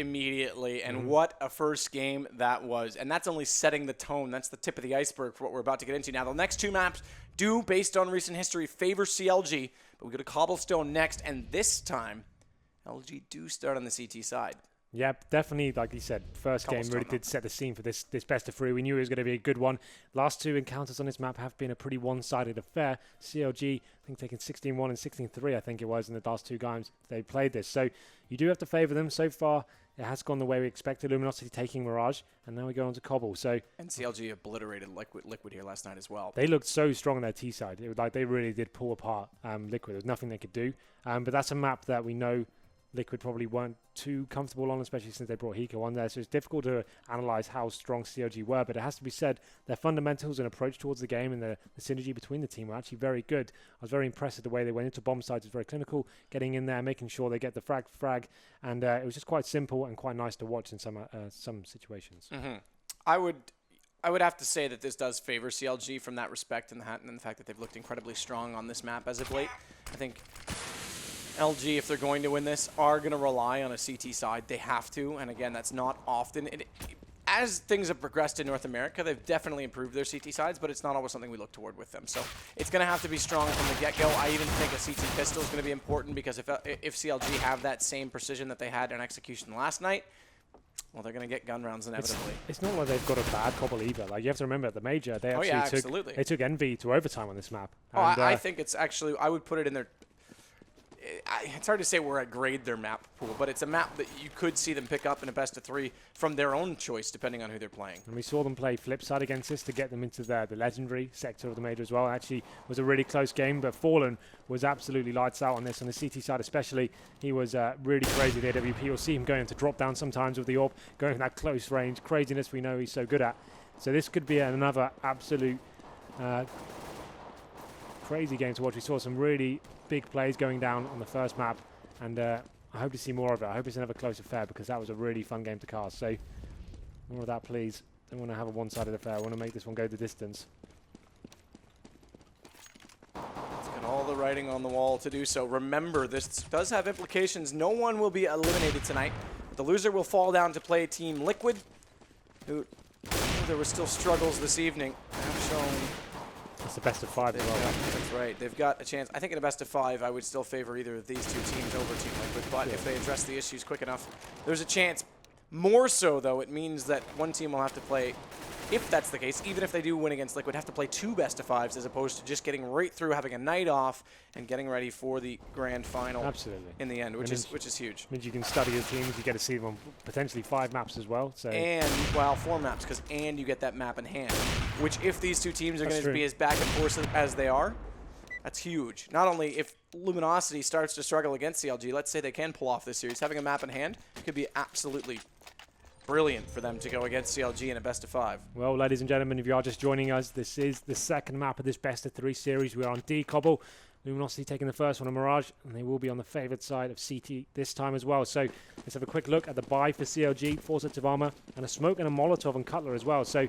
immediately, and what a first game that was. And that's only setting the tone. That's the tip of the iceberg for what we're about to get into. Now, the next two maps do, based on recent history, favor CLG, but we go to Cobblestone next, and this time, LG do start on the CT side. Yeah, definitely, like you said, first game really did set the scene for this best of three. We knew it was going to be a good one. Last two encounters on this map have been a pretty one-sided affair. CLG, I think, taking 16-1 and 16-3, I think it was, in the last two games they played this. So you do have to favour them. So far, it has gone the way we expected. Luminosity taking Mirage, and now we go on to Cobble. And CLG obliterated Liquid here last night as well. They looked so strong on their T side. It was like they really did pull apart Liquid. There was nothing they could do. But that's a map that we know Liquid probably weren't too comfortable on, especially since they brought Hiko on there. So it's difficult to analyze how strong CLG were, but it has to be said their fundamentals and approach towards the game and the synergy between the team were actually very good. I was very impressed with the way they went into bomb sites. It was very clinical, getting in there, making sure they get the frag, and it was just quite simple and quite nice to watch in some situations. I would have to say that this does favor CLG from that respect, and the fact that they've looked incredibly strong on this map as of late. I think LG, if they're going to win this, are going to rely on a CT side. They have to, and again, that's not often. As things have progressed in North America, they've definitely improved their CT sides, but it's not always something we look toward with them. So it's going to have to be strong from the get-go. I even think a CT pistol is going to be important, because if CLG have that same precision that they had in execution last night, well, they're going to get gun rounds inevitably. It's not like they've got a bad Cobble either. Like, you have to remember, at the major, they actually took Envy to overtime on this map. I think it's actually, I would put it in their... It's hard to say where I grade their map pool, but it's a map that you could see them pick up in a best of three from their own choice, depending on who they're playing. And we saw them play flip side against this to get them into the legendary sector of the major as well. Actually, was a really close game, but Fallen was absolutely lights out on this. On the CT side especially, he was really crazy with AWP. You'll see him going to drop down sometimes with the AWP, going from that close range. Craziness we know he's so good at. So this could be another absolute crazy game to watch. We saw some really big plays going down on the first map, and I hope to see more of it. I hope it's another close affair, because that was a really fun game to cast. So more of that, please. Don't want to have a one-sided affair. I want to make this one go the distance. It's got all the writing on the wall to do so. Remember, this does have implications. No one will be eliminated tonight. The loser will fall down to play Team Liquid, who there were still struggles this evening. Have shown... It's the best of five as well. That's right. They've got a chance. I think in a best of five, I would still favor either of these two teams over Team Liquid, but if they address the issues quick enough, there's a chance. More so, though, it means that one team will have to play, if that's the case, even if they do win against Liquid, have to play two best of fives as opposed to just getting right through, having a night off, and getting ready for the grand final. Absolutely. In the end, which is huge. Means you can study your teams. You get to see them on potentially 5 maps as well. So. And, well, 4 maps, and you get that map in hand, which if these two teams are going to be as back and forth as they are, that's huge. Not only if Luminosity starts to struggle against CLG, let's say they can pull off this series, having a map in hand could be absolutely brilliant for them to go against CLG in a best of 5. Well, ladies and gentlemen, if you are just joining us, this is the second map of this best of 3 series. We are on D Cobble. Luminosity taking the first one on Mirage, and they will be on the favoured side of CT this time as well. So let's have a quick look at the buy for CLG, 4 sets of armor, and a smoke and a Molotov on Cutler as well. So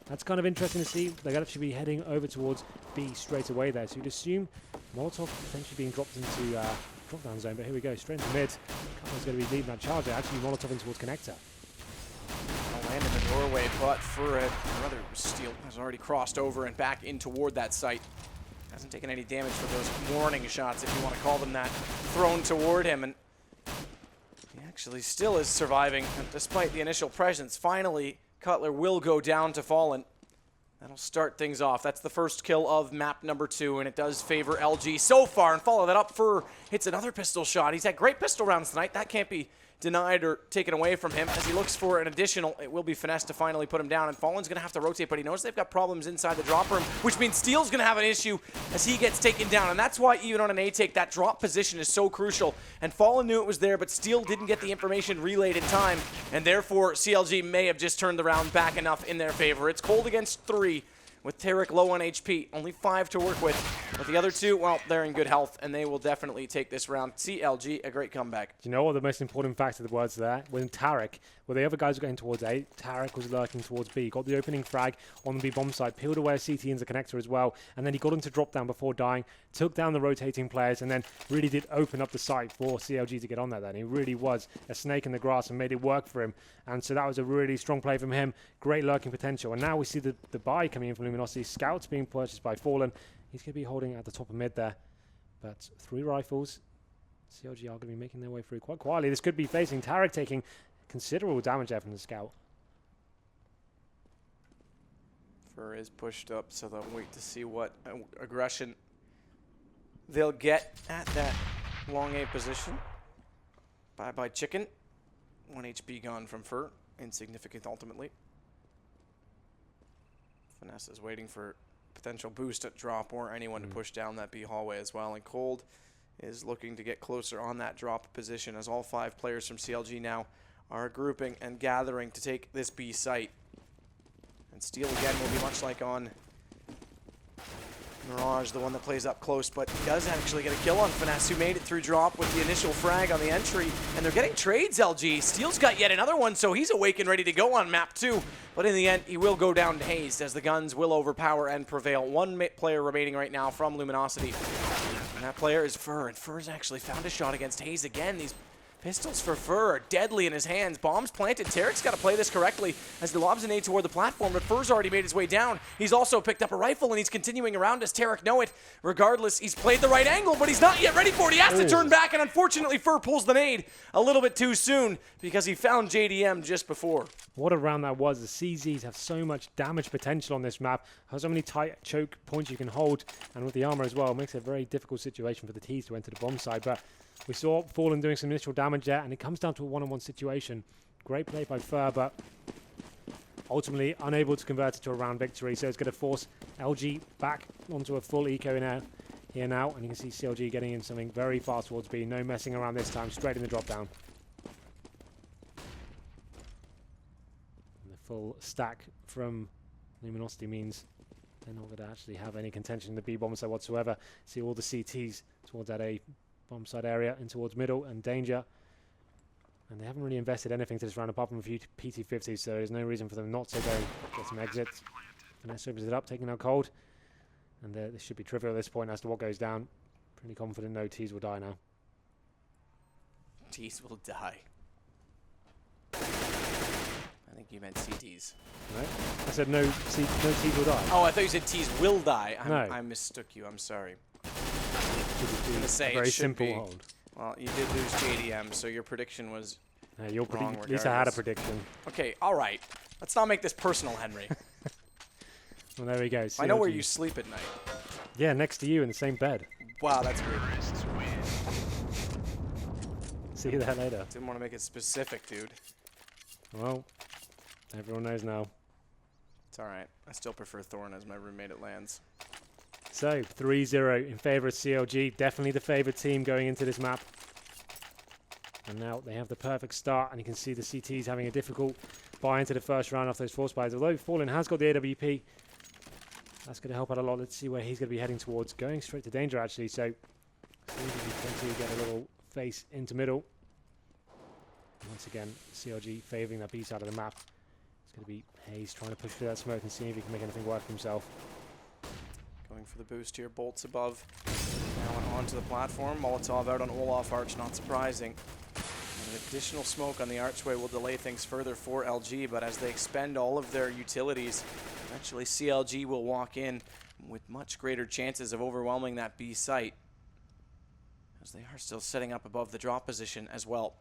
that's kind of interesting to see. They're going to actually be heading over towards B straight away there. So you'd assume Molotov potentially being dropped into drop-down zone, but here we go, straight into mid. Cutler's going to be leading that charge there, actually Molotov in towards Connector. I'll land in the doorway, but for another steal has already crossed over and back in toward that site. Hasn't taken any damage for those warning shots, if you want to call them that, thrown toward him. And he actually still is surviving, despite the initial presence. Finally, Cutler will go down to Fallen. That'll start things off. That's the first kill of map number 2, and it does favor LG so far. And follow that up, Fur hits another pistol shot. He's had great pistol rounds tonight. That can't be denied or taken away from him. As he looks for an additional, it will be finesse to finally put him down, and Fallen's going to have to rotate, but he knows they've got problems inside the drop room, which means Steel's going to have an issue as he gets taken down, and that's why even on an A-take, that drop position is so crucial, and Fallen knew it was there, but Steel didn't get the information relayed in time, and therefore CLG may have just turned the round back enough in their favor. It's cold against 3. with Tarek low on HP. Only 5 to work with. But the other 2, well, they're in good health, and they will definitely take this round. CLG, a great comeback. Do you know what the most important factor of the words there? When Tarek, where the other guys were going towards A, Tarek was lurking towards B. Got the opening frag on the B bomb side, peeled away a CT into connector as well, and then he got into drop down before dying, took down the rotating players, and then really did open up the site for CLG to get on there then. He really was a snake in the grass and made it work for him. And so that was a really strong play from him. Great lurking potential. And now we see the buy coming in from Luminosity. Scouts being purchased by Fallen. He's going to be holding at the top of mid there. But 3 rifles. CLG are going to be making their way through quite quietly. This could be facing Tarek taking considerable damage there from the scout. Fur is pushed up, so they'll wait to see what aggression they'll get at that long A position. Bye-bye chicken. 1 HP gone from Fur. Insignificant ultimately. Finesse is waiting for potential boost at drop or anyone to push down that B hallway as well. And Cold is looking to get closer on that drop position as all 5 players from CLG now are grouping and gathering to take this B site. And Steel again will be much like on Mirage, the one that plays up close, but he does actually get a kill on Finesse, who made it through drop with the initial frag on the entry. And they're getting trades, LG. Steel's got yet another one, so he's awake and ready to go on map 2. But in the end, he will go down to Hazed as the guns will overpower and prevail. 1 player remaining right now from Luminosity. And that player is Fur, and Fur's actually found a shot against Hazed again. These pistols for Fur are deadly in his hands. Bombs planted. Tarek's got to play this correctly as he lobs an aid toward the platform, but Fur's already made his way down. He's also picked up a rifle, and he's continuing around. Does Tarek know it? Regardless, he's played the right angle, but he's not yet ready for it. He has to turn back, and unfortunately, Fur pulls the nade a little bit too soon because he found JDM just before. What a round that was. The CZs have so much damage potential on this map. Have so many tight choke points you can hold, and with the armor as well, it makes it a very difficult situation for the T's to enter the bomb side. But we saw Fallen doing some initial damage there, and it comes down to a one-on-one situation. Great play by Fur, but ultimately unable to convert it to a round victory. So it's going to force LG back onto a full eco here now, and you can see CLG getting in something very fast towards B. No messing around this time, straight in the drop down. And the full stack from Luminosity means they're not going to actually have any contention in the B bomb side whatsoever. See all the CTs towards that A bomb side area and towards middle and danger. And they haven't really invested anything to this round apart from a few PT-50s, so there's no reason for them not to go get some exits. Finesse opens it up, taking out Cold. And this should be trivial at this point as to what goes down. Pretty confident no T's will die now. T's will die. I think you meant CTs. No? I said no T's will die. Oh, I thought you said T's will die. No. I mistook you. I'm sorry. I'm going to say very it should simple be. hold. Well, you did lose JDM, so your prediction was wrong at least I had a prediction. Okay, all right. Let's not make this personal, Henry. Well, there we go. CLG. I know where you sleep at night. Yeah, next to you in the same bed. Wow, that's weird. See you there later. Didn't want to make it specific, dude. Well, everyone knows now. It's all right. I still prefer Thorn as my roommate at Lands. So, 3-0 in favor of CLG. Definitely the favored team going into this map. And now they have the perfect start, and you can see the CTs having a difficult buy into the first round off those force buys. Although Fallen has got the AWP, that's going to help out a lot. Let's see where he's going to be heading towards. Going straight to danger, actually. So, potentially get a little face into middle. Once again, CLG favoring that B side of the map. It's going to be Hayes trying to push through that smoke and see if he can make anything work for himself. Going for the boost here, bolts above. Now onto the platform. Molotov out on Olaf Arch, not surprising. And an additional smoke on the archway will delay things further for LG, but as they expend all of their utilities, eventually CLG will walk in with much greater chances of overwhelming that B site, as they are still setting up above the drop position as well.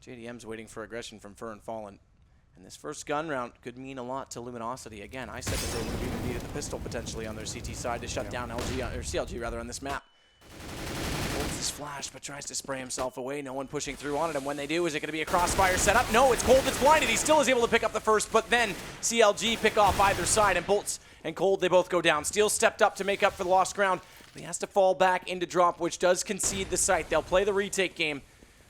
JDM's waiting for aggression from Fur and Fallen. And this first gun round could mean a lot to Luminosity. Again, I said that they would have even needed the pistol potentially on their CT side to shut down LG, or CLG rather, on this map. Holds his flash, but tries to spray himself away. No one pushing through on it, and when they do, is it going to be a crossfire setup? No, it's Cold that's blinded. He still is able to pick up the first, but then CLG pick off either side, and Bolts and Cold, they both go down. Steel stepped up to make up for the lost ground, but he has to fall back into drop, which does concede the site. They'll play the retake game.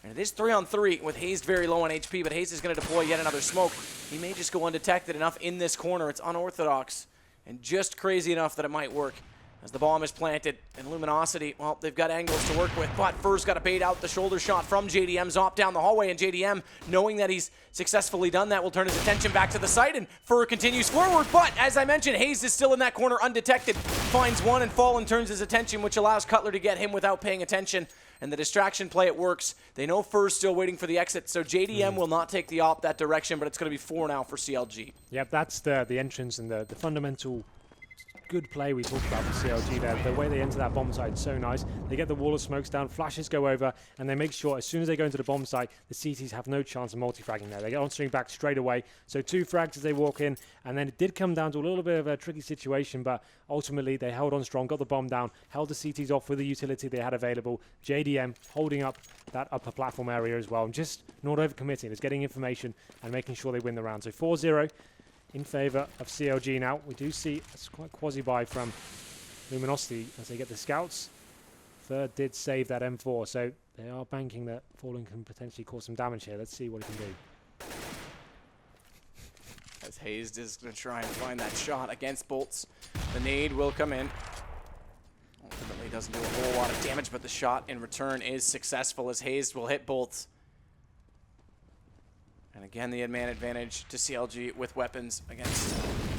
And it is 3-on-3 with Hazed very low on HP, but Hazed is going to deploy yet another smoke. He may just go undetected enough in this corner. It's unorthodox. and just crazy enough that it might work. As the bomb is planted, and Luminosity, well, they've got angles to work with, but Fur's got to bait out the shoulder shot from JDM. Zop down the hallway, and JDM, knowing that he's successfully done that, will turn his attention back to the site, and Fur continues forward, but as I mentioned, Hayes is still in that corner undetected, finds one, and Fallen turns his attention, which allows Cutler to get him without paying attention, and the distraction play, it works. They know Fur's still waiting for the exit, so JDM will not take the op that direction, but it's going to be 4 now for CLG. Yep, that's the entrance and the fundamental good play we talked about for CLG there. The way they enter that bomb site is so nice. They get the wall of smokes down, flashes go over, and they make sure as soon as they go into the bomb site, the CTs have no chance of multi-fragging there. They get on-stream back straight away. So 2 frags as they walk in, and then it did come down to a little bit of a tricky situation, but ultimately they held on strong, got the bomb down, held the CTs off with the utility they had available. JDM holding up that upper platform area as well, and just not overcommitting. It's getting information and making sure they win the round. So 4-0. In favour of CLG now. We do see it's quite quasi-buy from Luminosity as they get the scouts. Third did save that M4, so they are banking that Fallen can potentially cause some damage here. Let's see what he can do. As Hayes is going to try and find that shot against Bolts. The nade will come in. Ultimately doesn't do a whole lot of damage, but the shot in return is successful as Hayes will hit Bolts. And again, the man advantage to CLG with weapons against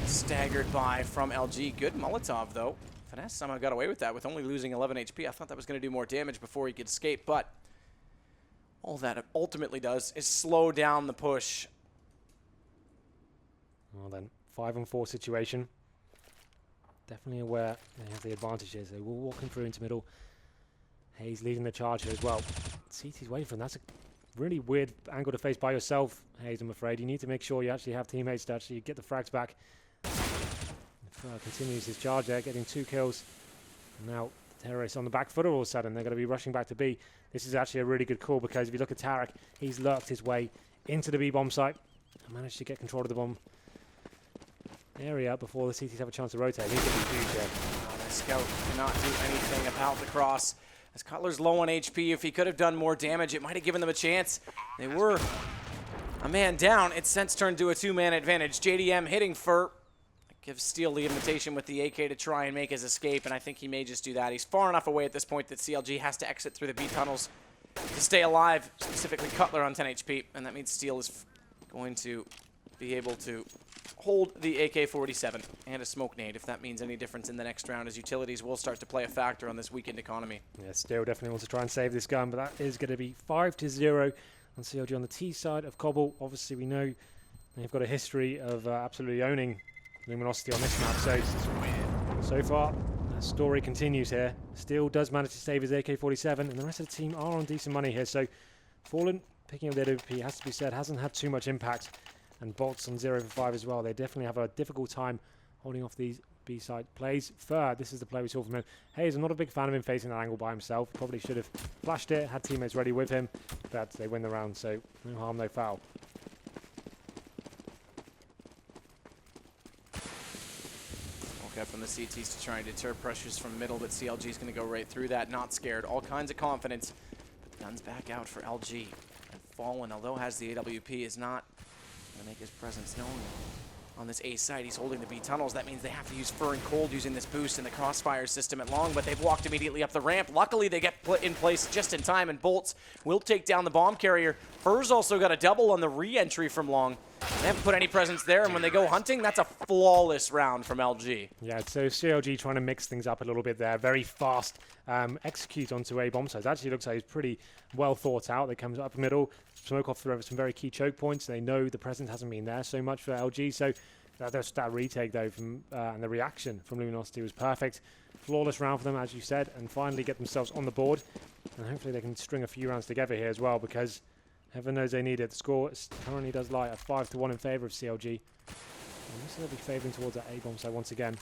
staggered by from LG. Good Molotov, though. Finesse somehow got away with that with only losing 11 HP. I thought that was going to do more damage before he could escape, but all that it ultimately does is slow down the push. Well then, 5-on-4 situation. Definitely aware they have the advantages. They will walk him through into middle. Hayes leading the charge here as well. CT's waiting for him. That's a really weird angle to face by yourself, Hayes, I'm afraid. You need to make sure you actually have teammates to actually get the frags back. Continues his charge there, getting 2 kills. And now terrorists on the back foot all of a sudden. They're going to be rushing back to B. This is actually a really good call because if you look at Tarek, he's lurked his way into the B bomb site and managed to get control of the bomb area before the CTs have a chance to rotate. He's going to be huge here. The scout cannot do anything about the cross. As Cutler's low on HP, if he could have done more damage, it might have given them a chance. They were a man down. It's since turned to a 2-man advantage. JDM hitting Fur. Gives Steel the invitation with the AK to try and make his escape, and I think he may just do that. He's far enough away at this point that CLG has to exit through the B tunnels to stay alive, specifically Cutler on 10 HP, and that means Steel is going to be able to hold the AK-47 and a smoke nade, if that means any difference in the next round, as utilities will start to play a factor on this weekend economy. Yeah, Steel definitely wants to try and save this gun, but that is going to be 5-0 on CLG on the T side of Cobble. Obviously, we know they've got a history of absolutely owning Luminosity on this map, so far the story continues here. Steel does manage to save his AK-47, and the rest of the team are on decent money here, so Fallen picking up their OP, has to be said, hasn't had too much impact. And Bolts on 0 for 5 as well. They definitely have a difficult time holding off these B-side plays. Third, this is the play we saw from him. Hayes, I'm not a big fan of him facing that angle by himself. Probably should have flashed it, had teammates ready with him. But they win the round, so no harm, no foul. Okay, from the CTs to try and deter pressures from middle, but CLG is going to go right through that. Not scared. All kinds of confidence. But the gun's back out for LG. And Fallen, although has the AWP, is not to make his presence known on this A site. He's holding the B tunnels. That means they have to use Fur and Cold using this boost in the crossfire system at long, but they've walked immediately up the ramp. Luckily, they get put in place just in time, and Bolts will take down the bomb carrier. Fur's also got a double on the re-entry from long. They haven't put any presence there, and when they go hunting, that's a flawless round from LG. Yeah, so CLG trying to mix things up a little bit there. Very fast execute onto A bomb sites. Actually looks like it's pretty well thought out. They come up middle, smoke off through some very key choke points. They know the presence hasn't been there so much for LG, so that retake though from and the reaction from Luminosity was perfect. Flawless round for them, as you said, and finally get themselves on the board. And hopefully they can string a few rounds together here as well, because heaven knows they need it. The score currently does lie at 5-1 in favour of CLG. And this will be favouring towards that A bomb side once again.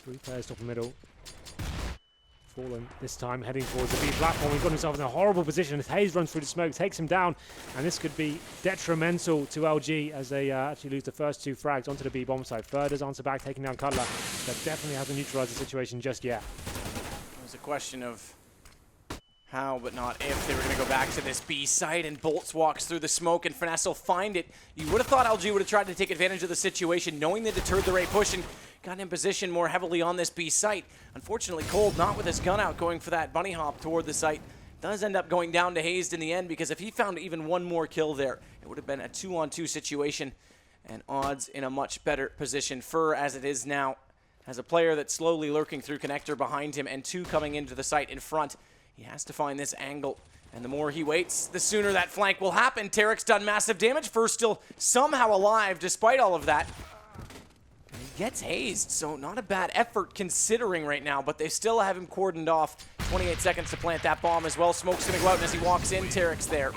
3 players top and middle. Fallen this time heading towards the B platform. He's got himself in a horrible position as Hayes runs through the smoke, takes him down, and this could be detrimental to LG as they actually lose the first 2 frags onto the B bomb side. Third does answer back, taking down Cutler. That definitely hasn't neutralised the situation just yet. It was a question of how but not if they were going to go back to this B site, and Bolts walks through the smoke and Finesse will find it. You would have thought LG would have tried to take advantage of the situation, knowing they deterred the Ray push and got in position more heavily on this B site. Unfortunately, Cold, not with his gun out, going for that bunny hop toward the site, does end up going down to Hazed in the end, because if he found even one more kill there, it would have been a 2-on-2 situation and odds in a much better position. Fur, as it is now, has a player that's slowly lurking through connector behind him and two coming into the site in front. He has to find this angle, and the more he waits, the sooner that flank will happen. Tarek's done massive damage. Fur still somehow alive despite all of that. And he gets hazed, so not a bad effort considering right now, but they still have him cordoned off. 28 seconds to plant that bomb as well. Smoke's gonna go out, and as he walks in, Tarek's there.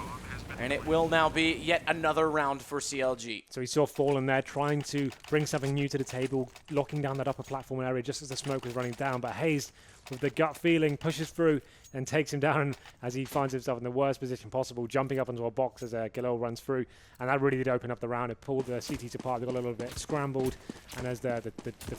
And it will now be yet another round for CLG. So he saw Fallen there trying to bring something new to the table, locking down that upper platform area just as the smoke was running down. But Hazed, with the gut feeling, pushes through and takes him down as he finds himself in the worst position possible, jumping up into a box as Galil runs through. And that really did open up the round. It pulled the CTs apart. They got a little bit scrambled. And as the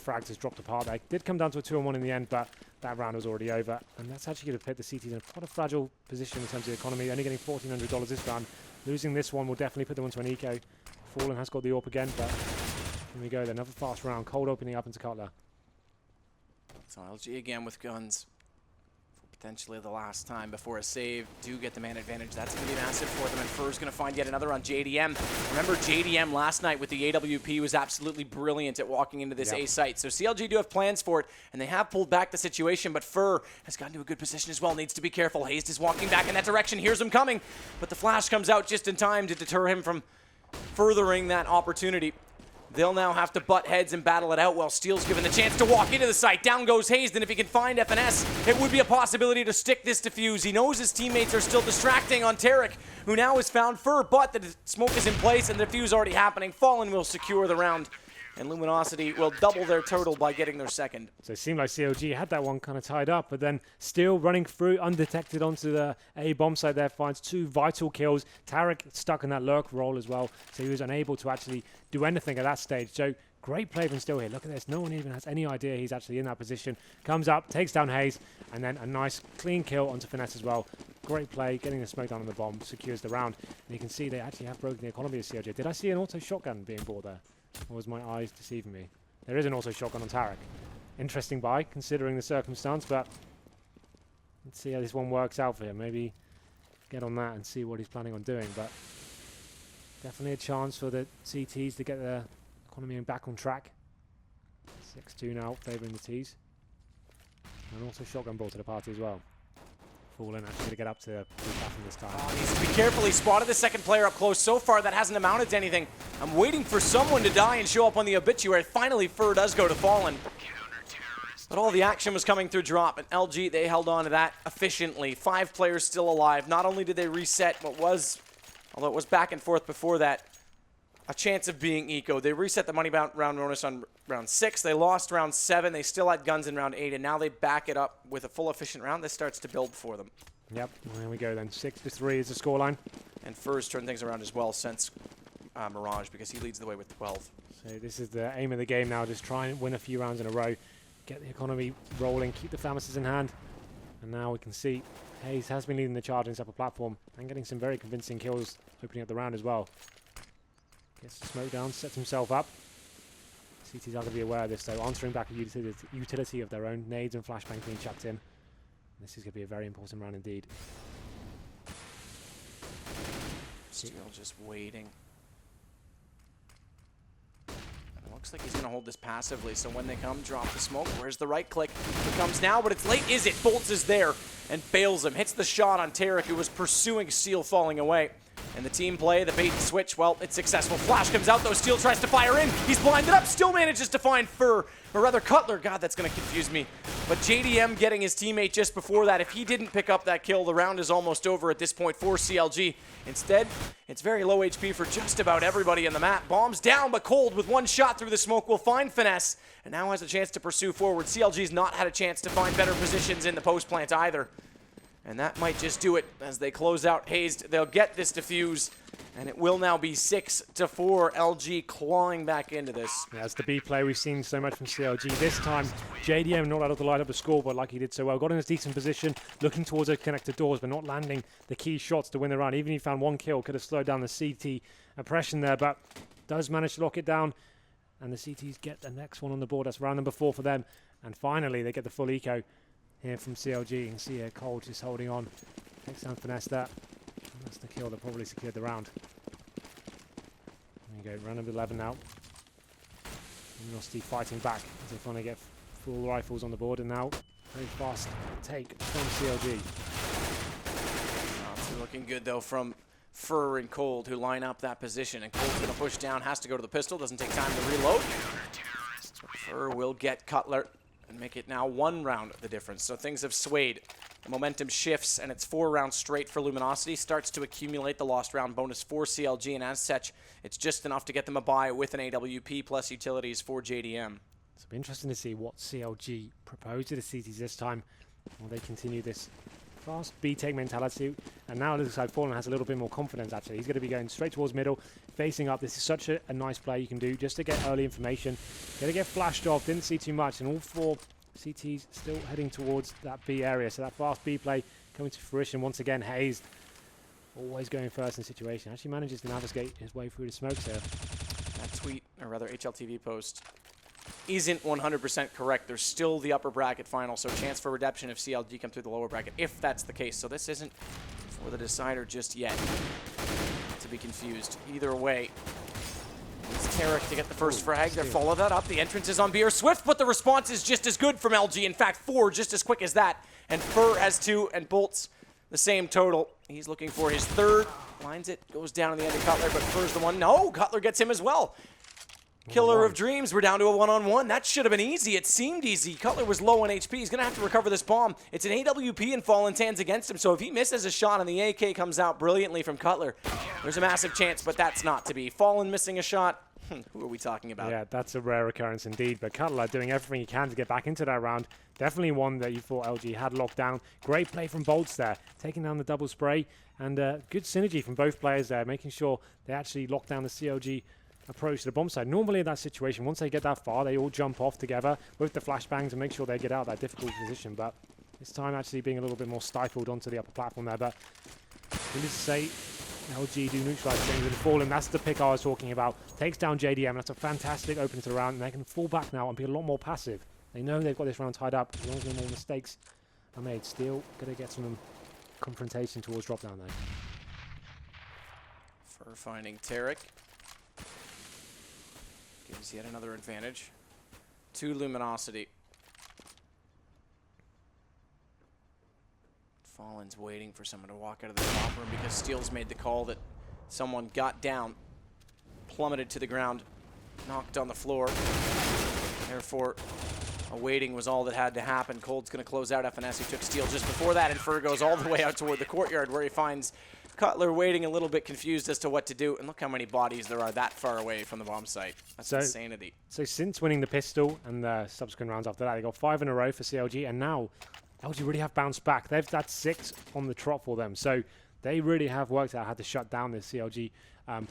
frags just dropped apart, they did come down to a 2-on-1 in the end, but that round was already over. And that's actually going to put the CTs in quite a fragile position in terms of the economy. Only getting $1,400 this round. Losing this one will definitely put them onto an eco. Fallen has got the AWP again, but here we go. Another fast round. Cold opening up into Cutler. So LG again with guns for potentially the last time before a save. Do get the man advantage. That's going to be massive for them. And Fur's going to find yet another on JDM. Remember, JDM last night with the AWP was absolutely brilliant at walking into this A site. So CLG do have plans for it, and they have pulled back the situation, but Fur has gotten to a good position as well. Needs to be careful. Hazed is walking back in that direction. Hears him coming, but the flash comes out just in time to deter him from furthering that opportunity. They'll now have to butt heads and battle it out while Steel's given the chance to walk into the site. Down goes Hazed, and if he can find FNS, it would be a possibility to stick this defuse. He knows his teammates are still distracting on Tarek, who now has found Fur, but the smoke is in place and the defuse already happening. Fallen will secure the round, and Luminosity will double their total by getting their second. So it seemed like CLG had that one kind of tied up, but then Steel running through undetected onto the A bomb site there, finds two vital kills. Tarek stuck in that lurk role as well, so he was unable to actually do anything at that stage. So great play from Steel here. Look at this. No one even has any idea he's actually in that position. Comes up, takes down Hazed, and then a nice clean kill onto Finesse as well. Great play, getting the smoke down on the bomb, secures the round. And you can see they actually have broken the economy of CLG. Did I see an auto shotgun being bought there? Or was my eyes deceiving me? There is an auto shotgun on Tarek. Interesting buy, considering the circumstance, but let's see how this one works out for him. Maybe get on that and see what he's planning on doing, but definitely a chance for the CTs to get their economy back on track. 6-2 now, favouring the Ts. And also shotgun ball to the party as well. Fallen actually to get up to the platform this time. Oh, needs to be careful. He spotted the second player up close. So far, that hasn't amounted to anything. I'm waiting for someone to die and show up on the obituary. Finally, Fur does go to Fallen. But all the action was coming through drop, and LG, they held on to that efficiently. 5 players still alive. Not only did they reset what was, although it was back and forth before that, a chance of being eco. They reset the money round bonus on round 6. They lost round 7. They still had guns in round 8, and now they back it up with a full efficient round. This starts to build for them. Yep, well, there we go then. 6-3 is the scoreline. And Fur's turned things around as well since Mirage, because he leads the way with 12. So this is the aim of the game now. Just try and win a few rounds in a row. Get the economy rolling, keep the Pharmacists in hand. And now we can see Hazed has been leading the charge in this upper platform and getting some very convincing kills, opening up the round as well. Gets the smoke down, sets himself up. CTs are going to be aware of this though, answering back a utility of their own. Nades and flashbang being chucked in. This is going to be a very important round indeed. Still just waiting. It looks like he's going to hold this passively, so when they come, drop the smoke. Where's the right click? It comes now, but it's late. Is it? Bolts is there and bails him. Hits the shot on Tarek, who was pursuing Steel, falling away. And the team play, the bait and switch, well, it's successful. Flash comes out, though. Steel tries to fire in. He's blinded up, still manages to find Fur, or rather Cutler. God, that's going to confuse me. But JDM getting his teammate just before that. If he didn't pick up that kill, the round is almost over at this point for CLG. Instead, it's very low HP for just about everybody in the map. Bombs down, but Cold with one shot through the smoke will find Finesse, and now has a chance to pursue forward. CLG's not had a chance to find better positions in the post plant either. And that might just do it as they close out Hazed. They'll get this defuse, And it will now be 6-4. LG clawing back into this. Yeah, that's the B play we've seen so much from CLG. This time, JDM not able to light up a score, but like he did so well. Got in a decent position, looking towards those connected doors, but not landing the key shots to win the round. Even if he found one kill, could have slowed down the CT oppression there, but does manage to lock it down. And the CTs get the next one on the board. That's round number 4 for them. And finally, they get the full eco here from CLG. You can see here, Cole just holding on. Takes down Finesse that. And that's the kill that probably secured the round. There you go, round number 11 now. Luminosity fighting back as they finally get full rifles on the board, and now very fast take from CLG. It's looking good though from Fur and Cold, who line up that position, and Cold's going to push down, has to go to the pistol, doesn't take time to reload. Fur will get Cutler and make it now 1 round the difference. So things have swayed. The momentum shifts, and it's 4 rounds straight for Luminosity. Starts to accumulate the lost round bonus for CLG, and as such, it's just enough to get them a bye with an AWP plus utilities for JDM. It'll be interesting to see what CLG propose to the CTs this time. Will they continue this fast B-take mentality? And now it looks like Fallen has a little bit more confidence, actually. He's going to be going straight towards middle, facing up. This is such a nice play you can do just to get early information. Going to get flashed off, didn't see too much, and all 4 CTs still heading towards that B area. So that fast B play coming to fruition once again. Hayes always going first in situation. Actually manages to navigate his way through the smokes here. That tweet, or rather HLTV post, isn't 100% correct. There's still the upper bracket final, so chance for redemption if CLG come through the lower bracket, if that's the case. So this isn't for the decider just yet. Not to be confused. Either way, it's Tarek to get the first frag. They follow that up. The entrance is on B or Swift, but the response is just as good from LG. In fact, 4 just as quick as that. And Fur has 2, and Bolt's the same total. He's looking for his 3rd. Lines it, goes down in the end of Cutler, but Fur's the one. No, Cutler gets him as well. Killer of dreams, we're down to a 1-on-1. That should have been easy. It seemed easy. Cutler was low on HP. He's going to have to recover this bomb. It's an AWP in Fallen's hands against him, so if he misses a shot and the AK comes out brilliantly from Cutler, there's a massive chance, but that's not to be. Fallen missing a shot. Who are we talking about? Yeah, that's a rare occurrence indeed, but Cutler doing everything he can to get back into that round. Definitely one that you thought LG had locked down. Great play from Bolts there, taking down the double spray, and good synergy from both players there, making sure they actually lock down the CLG approach to the bomb side. Normally in that situation, once they get that far, they all jump off together with the flashbangs and make sure they get out of that difficult position, but this time actually being a little bit more stifled onto the upper platform there, but needless to say, LG do neutralize things and Fallen. That's the pick I was talking about. Takes down JDM. That's a fantastic opening to the round, and they can fall back now and be a lot more passive. They know they've got this round tied up. As long as no more mistakes are made. Still going to get some confrontation towards drop down though. For finding Tarek. Gives yet another advantage to Luminosity. Fallen's waiting for someone to walk out of the top room because Steele's made the call that someone got down, plummeted to the ground, knocked on the floor. Therefore, a waiting was all that had to happen. Cold's going to close out FNS, who took Steele just before that, and Fur goes all the way out toward the courtyard where he finds Cutler waiting, a little bit confused as to what to do. And look how many bodies there are that far away from the bomb site. That's insanity. So since winning the pistol and the subsequent rounds after that, they got 5 in a row for CLG, and now LG really have bounced back. That's 6 on the trot for them. So they really have worked out how to shut down this CLG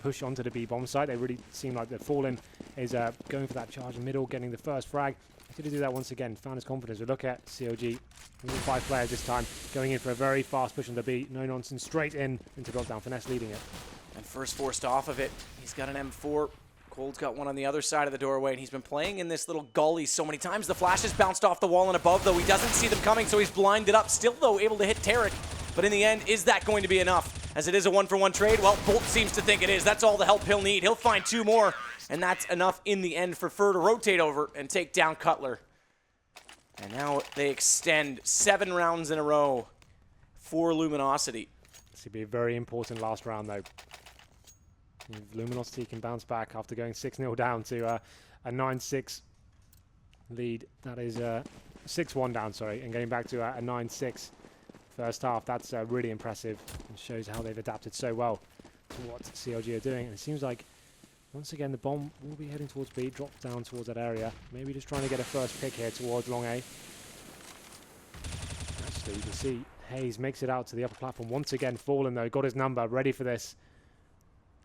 push onto the B bomb site. They really seem like the Fallen is going for that charge in middle, getting the first frag. He's going to do that once again. Found his confidence. We look at CLG. Only 5 players this time, going in for a very fast push on the B. No nonsense, straight into drop-down. Finesse leading it. And first forced off of it. He's got an M4. Cold's got one on the other side of the doorway, and he's been playing in this little gully so many times. The flash has bounced off the wall and above, though. He doesn't see them coming, so he's blinded up. Still, though, able to hit Tarek. But in the end, is that going to be enough? As it is a 1-for-1 trade? Well, Bolt seems to think it is. That's all the help he'll need. He'll find 2 more, and that's enough in the end for Fur to rotate over and take down Cutler. And now they extend 7 rounds in a row for Luminosity. This will be a very important last round, though. If Luminosity can bounce back after going 6-0 down to a 9-6 lead. That is 6-1 down, sorry, and getting back to a 9-6 first half. That's really impressive and shows how they've adapted so well to what CLG are doing. And it seems like, once again, the bomb will be heading towards B, drop down towards that area. Maybe just trying to get a first pick here towards long A. Actually, you can see Hayes makes it out to the upper platform. Once again, Fallen, though, got his number, ready for this.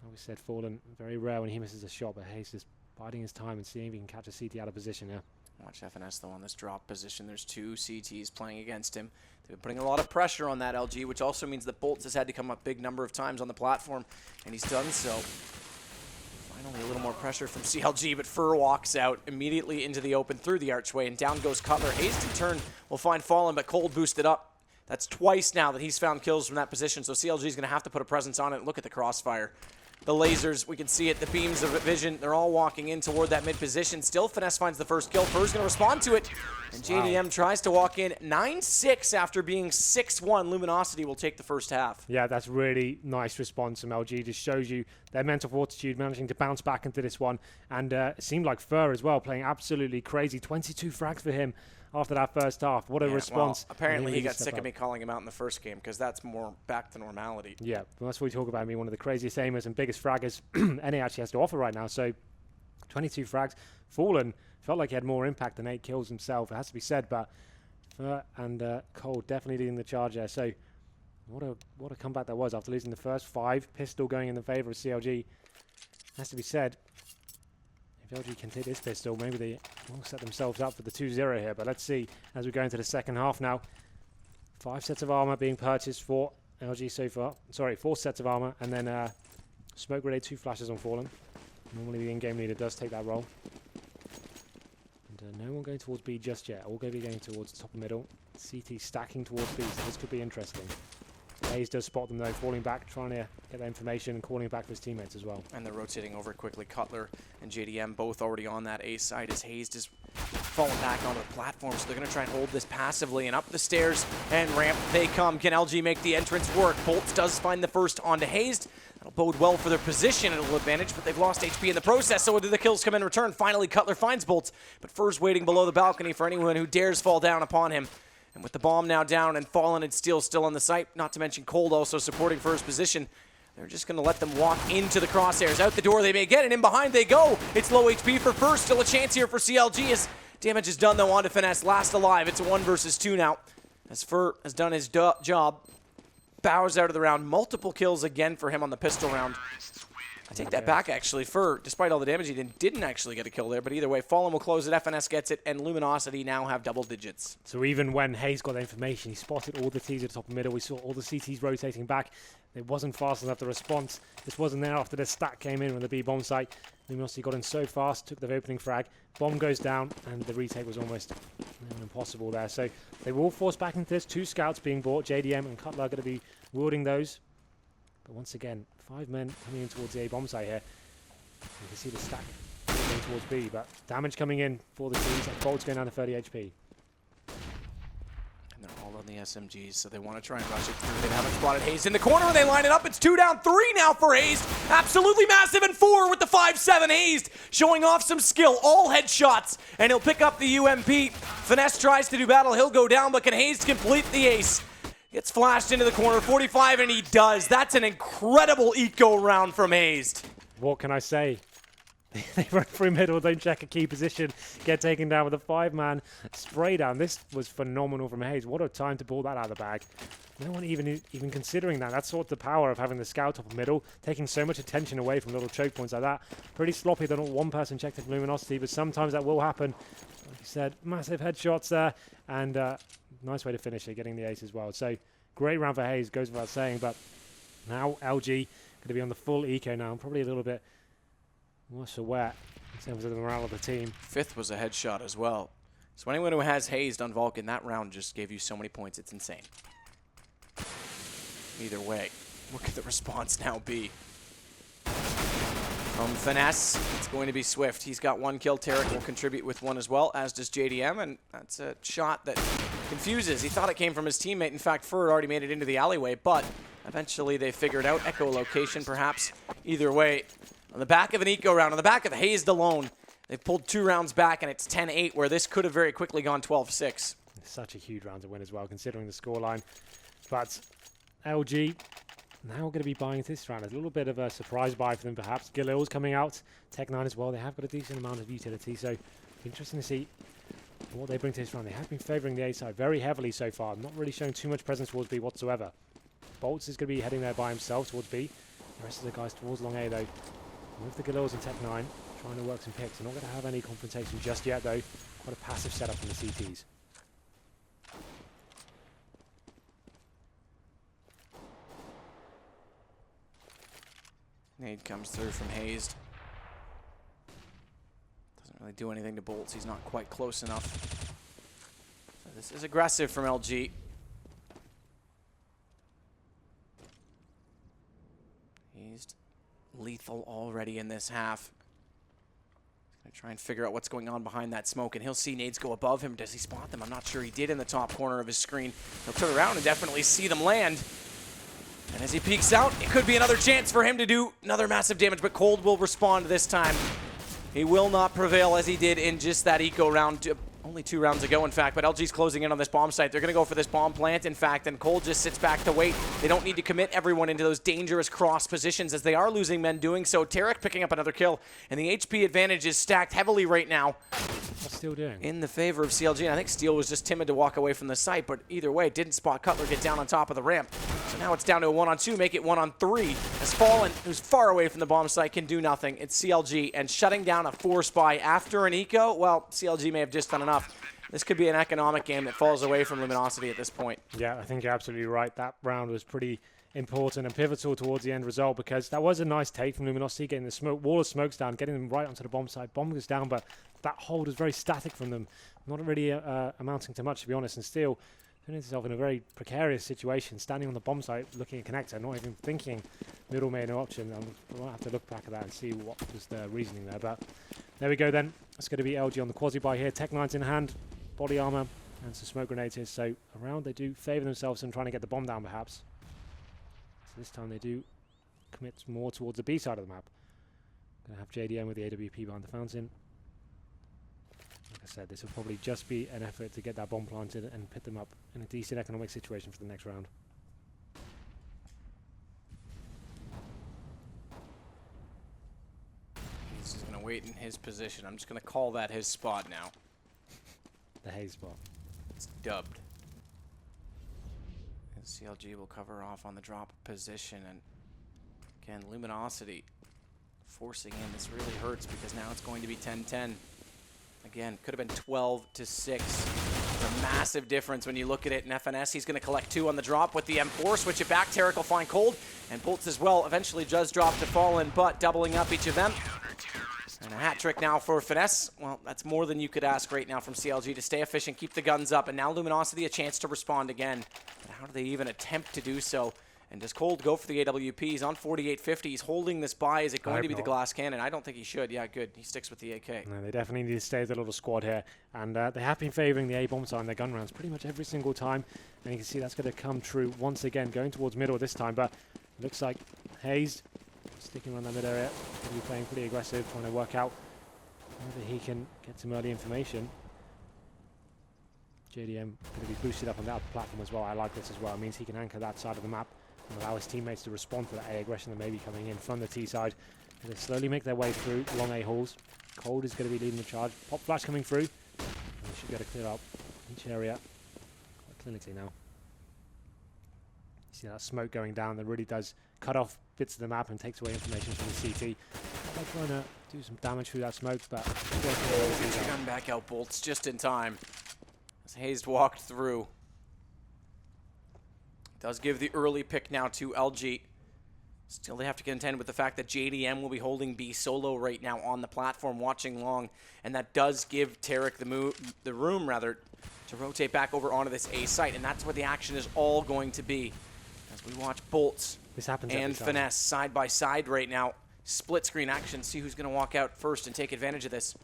Like we said, Fallen, very rare when he misses a shot, but Hayes just biding his time and seeing if he can catch a CT out of position here. Watch FNS though on this drop position. There's 2 CTs playing against him. They've been putting a lot of pressure on that LG, which also means that Bolts has had to come up big number of times on the platform, and he's done so. Finally a little more pressure from CLG, but Fur walks out immediately into the open through the archway, and down goes Cutler. Hayes in turn will find Fallen, but Cold boosted up. That's twice now that he's found kills from that position, so CLG is going to have to put a presence on it. Look at the crossfire. The lasers, we can see it, the beams of vision, they're all walking in toward that mid position. Still, Finesse finds the first kill. Fur's going to respond to it, and JDM tries to walk in 9-6 after being 6-1. Luminosity will take the first half. Yeah, that's really nice response from LG. Just shows you their mental fortitude, managing to bounce back into this one. And it seemed like Fur as well, playing absolutely crazy. 22 frags for him after that first half. What a response. Well, apparently he got sick of me calling him out in the first game, because that's more back to normality. Yeah, well, that's what we talk about. One of the craziest aimers and biggest fraggers NA actually has to offer right now. So 22 frags. Fallen felt like he had more impact than 8 kills himself. It has to be said, but Fur and Cole definitely leading the charge there. So what a comeback that was after losing the first 5. Pistol going in the favor of CLG. Has to be said. If LG can take this pistol, maybe they will set themselves up for the 2-0 here. But let's see as we go into the second half now. 5 sets of armor being purchased for LG so far. Sorry, 4 sets of armor, and then smoke grenade, 2 flashes on Fallen. Normally the in-game leader does take that role. And no one going towards B just yet. All going to be going towards the top and middle. CT stacking towards B, so this could be interesting. Hayes does spot them though, falling back, trying to get that information and calling back for his teammates as well. And they're rotating over quickly. Cutler and JDM both already on that A side as Hayes just falling back onto the platform, so they're going to try and hold this passively. And up the stairs and ramp they come. Can LG make the entrance work? Bolts does find the first onto Hayes. That'll bode well for their positional advantage, but they've lost HP in the process, so do the kills come in return? Finally, Cutler finds Bolts, but Fur's waiting below the balcony for anyone who dares fall down upon him. And with the bomb now down and Fallen and Steel still on the site, not to mention Cold also supporting Fur's position, they're just going to let them walk into the crosshairs. Out the door they may get, and in behind they go. It's low HP for Fur, still a chance here for CLG as damage is done though onto Finesse. Last alive, it's a 1 versus 2 now. As Fur has done his job, bows out of the round. Multiple kills again for him on the pistol round. I take that back, actually. Fur, despite all the damage he didn't actually get a kill there, but either way, Fallen will close it, FNS gets it, and Luminosity now have double digits. So even when Hayes got the information, he spotted all the T's at the top and middle. We saw all the CTs rotating back. It wasn't fast enough. The response just wasn't there after the stack came in from the B bomb site. Luminosity got in so fast, took the opening frag. Bomb goes down, and the retake was almost impossible there. So they will force back into this. 2 scouts being bought. JDM and Cutler are going to be wielding those. But once again, 5 men coming in towards the A bomb site here. You can see the stack going towards B, but damage coming in for the T's. And Bolt's going down to 30 HP. And they're all on the SMGs, so they want to try and rush it through. They haven't spotted Hayes in the corner, and they line it up. It's 2 down, 3 now for Hayes. Absolutely massive, and 4 with the 5-7. Hayes showing off some skill. All headshots, and he'll pick up the UMP. Finesse tries to do battle. He'll go down, but can Hayes complete the ace? Gets flashed into the corner, 45, and he does. That's an incredible eco round from Hayes. What can I say? They run through middle, don't check a key position, get taken down with a 5-man spray down. This was phenomenal from Hayes. What a time to pull that out of the bag. No one even considering that. That's sort of the power of having the scout top of middle, taking so much attention away from little choke points like that. Pretty sloppy that not one person checked it from Luminosity, but sometimes that will happen. Like you said, massive headshots there, and nice way to finish it, getting the ace as well. So great round for Hayes, goes without saying, but now LG going to be on the full eco now, and probably a little bit more aware in terms of the morale of the team. 5th was a headshot as well. So anyone who has Hazed on Vulcan, that round just gave you so many points, it's insane. Either way, what could the response now be? From Finesse, it's going to be Swift. He's got 1 kill. Tarek will contribute with 1 as well, as does JDM, and that's a shot that confuses. He thought it came from his teammate. In fact, Fur had already made it into the alleyway, but eventually they figured out echolocation, perhaps. Either way, on the back of an eco round, on the back of Hazed alone, they've pulled 2 rounds back, and it's 10-8, where this could have very quickly gone 12-6. Such a huge round to win as well, considering the scoreline. But LG now going to be buying into this round. A little bit of a surprise buy for them, perhaps. Galil's coming out. Tech9 as well. They have got a decent amount of utility, so interesting to see what they bring to this round. They have been favouring the A side very heavily so far, not really showing too much presence towards B whatsoever. Bolts is going to be heading there by himself towards B. The rest of the guys towards long A though. With the Galils and Tech 9, trying to work some picks. They're not going to have any confrontation just yet though. Quite a passive setup from the CTs. Nade comes through from Hazed. Doesn't really do anything to Bolts. He's not quite close enough. So this is aggressive from LG. He's lethal already in this half. He's going to try and figure out what's going on behind that smoke, and he'll see nades go above him. Does he spot them? I'm not sure he did in the top corner of his screen. He'll turn around and definitely see them land. And as he peeks out, it could be another chance for him to do another massive damage, but Cold will respond this time. He will not prevail as he did in just that eco round. Only 2 rounds ago, in fact, but LG's closing in on this bomb site. They're going to go for this bomb plant, in fact, and Cold just sits back to wait. They don't need to commit everyone into those dangerous cross positions as they are losing men doing so. Tarek picking up another kill, and the HP advantage is stacked heavily right now. What's Steel doing? In the favor of CLG, and I think Steel was just timid to walk away from the site, but either way, didn't spot Cutler get down on top of the ramp. So now it's down to a 1-on-2, make it 1-on-3. As Fallen, who's far away from the bomb site, can do nothing. It's CLG, and shutting down a 4-spy after an eco, well, CLG may have just done enough. This could be an economic game that falls away from Luminosity at this point. Yeah, I think you're absolutely right. That round was pretty important and pivotal towards the end result because that was a nice take from Luminosity, getting the smoke, wall of smokes down, getting them right onto the bomb site. Bomb goes down, but that hold was very static from them. Not really amounting to much, to be honest. And Steel finding himself in a very precarious situation, standing on the bomb site, looking at connector, not even thinking middle main option. We'll have to look back at that and see what was the reasoning there. But there we go then. It's going to be LG on the quasi-buy here. Tech 9's in hand. Body armor and some smoke grenades here, so around they do favor themselves in trying to get the bomb down perhaps. So this time they do commit more towards the B side of the map. Gonna have JDM with the AWP behind the fountain. Like I said, this will probably just be an effort to get that bomb planted and put them up in a decent economic situation for the next round. He's just gonna wait in his position. I'm just gonna call that his spot now. The Haze spot. It's dubbed. And CLG will cover off on the drop position, and again, Luminosity forcing in. This really hurts because now it's going to be 10-10. Again, could have been 12-6. It's a massive difference when you look at it. And FNS, he's going to collect 2 on the drop with the M4, switch it back. Tarek will find Cold, and Bolts as well. Eventually does drop to Fallen, but doubling up each of them. And a hat trick now for Finesse. Well, that's more than you could ask right now from CLG to stay efficient, keep the guns up, and now Luminosity a chance to respond again. But how do they even attempt to do so? And does Cold go for the AWP? He's on 4850. He's holding this buy. Is it going to be the glass cannon? I don't think he should. Yeah, good. He sticks with the AK. No, they definitely need to stay as a little squad here. And they have been favoring the A-bomb side in their gun rounds pretty much every single time. And you can see that's going to come true once again, going towards middle this time. But it looks like Hayes sticking around that mid area. Going to be playing pretty aggressive, trying to work out whether he can get some early information. JDM going to be boosted up on that platform as well. I like this as well. It means he can anchor that side of the map and allow his teammates to respond to that A aggression that may be coming in from the T side. They slowly make their way through long A halls. Cold is going to be leading the charge. Pop flash coming through. And they should be able to clear up each area quite clinically now. You see that smoke going down that really does cut off bits of the map and takes away information from the CT. They're trying to do some damage through that smoke, but Get your gun back out, Bolts, just in time. As Hazed walked through. Does give the early pick now to LG. Still, they have to contend with the fact that JDM will be holding B solo right now on the platform, watching long, and that does give Tarek the room to rotate back over onto this A site, and that's where the action is all going to be. As we watch Bolts and Finesse side by side right now, split screen action, see who's going to walk out first and take advantage of this.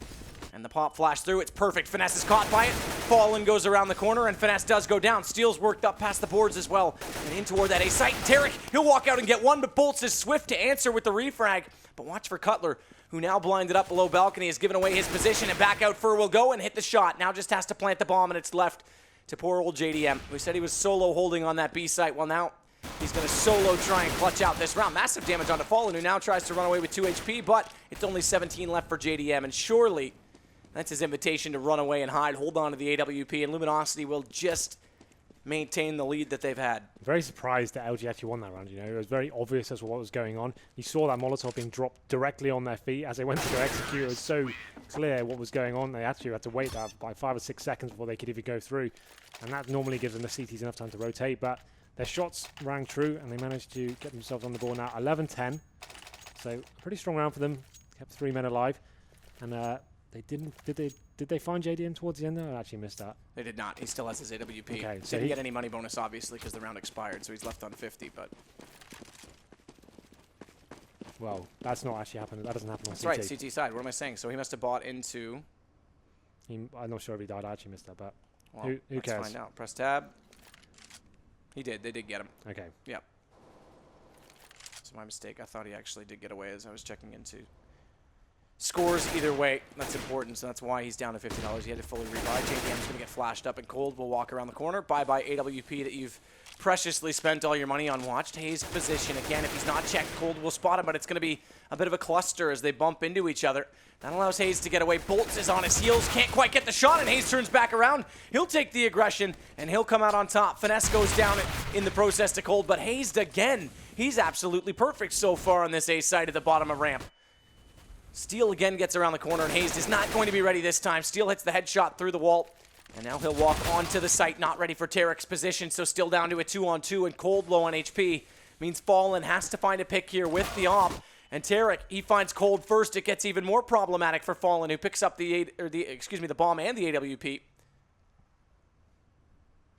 And the pop flash through, it's perfect. Finesse is caught by it. Fallen goes around the corner, and Finesse does go down. Steel's worked up past the boards as well. And in toward that A site. Tarek, he'll walk out and get one, but Bolts is swift to answer with the refrag. But watch for Cutler, who now blinded up below balcony, has given away his position, and back out Fur will go and hit the shot. Now just has to plant the bomb, and it's left to poor old JDM, who said he was solo holding on that B site. Well, now he's going to solo try and clutch out this round. Massive damage onto Fallen, who now tries to run away with 2 HP, but it's only 17 left for JDM, and surely that's his invitation to run away and hide, hold on to the AWP, and Luminosity will just maintain the lead that they've had. Very surprised that LG actually won that round. You know, it was very obvious as to what was going on. You saw that Molotov being dropped directly on their feet as they went to go execute. It was so clear what was going on. They actually had to wait that by 5 or 6 seconds before they could even go through. And that normally gives them the CTs enough time to rotate. But their shots rang true, and they managed to get themselves on the board now. 11-10. So a pretty strong round for them. Kept 3 men alive. And they didn't. Did they find JDM towards the end there? I actually missed that. They did not. He still has his AWP. Okay, so didn't get any money bonus, obviously, because the round expired, so he's left on 50, but... Well, that's not actually happening. That doesn't happen on That's CT. right, CT side. What am I saying? So he must have bought into... I'm not sure if he died. I actually missed that, but Well, who let's cares? find out. Press tab. He did. They did get him. Okay. Yep. It's my mistake. I thought he actually did get away as I was checking into... Scores either way, that's important, so that's why he's down to $50. He had to fully rebuy. JDM's going to get flashed up and cold. We'll walk around the corner. Bye-bye AWP that you've preciously spent all your money on. Watched Hayes' position. Again, if he's not checked, cold will spot him, but it's going to be a bit of a cluster as they bump into each other. That allows Hayes to get away. Bolts is on his heels. Can't quite get the shot, and Hayes turns back around. He'll take the aggression, and he'll come out on top. Finesse goes down in the process to cold, but Hayes again. He's absolutely perfect so far on this A side at the bottom of ramp. Steele again gets around the corner, and Hayes is not going to be ready this time. Steele hits the headshot through the wall, and now he'll walk onto the site, not ready for Tarek's position, so still down to a 2-on-2, and Cold low on HP. Means Fallen has to find a pick here with the op, and Tarek, he finds Cold first. It gets even more problematic for Fallen, who picks up the bomb and the AWP. He's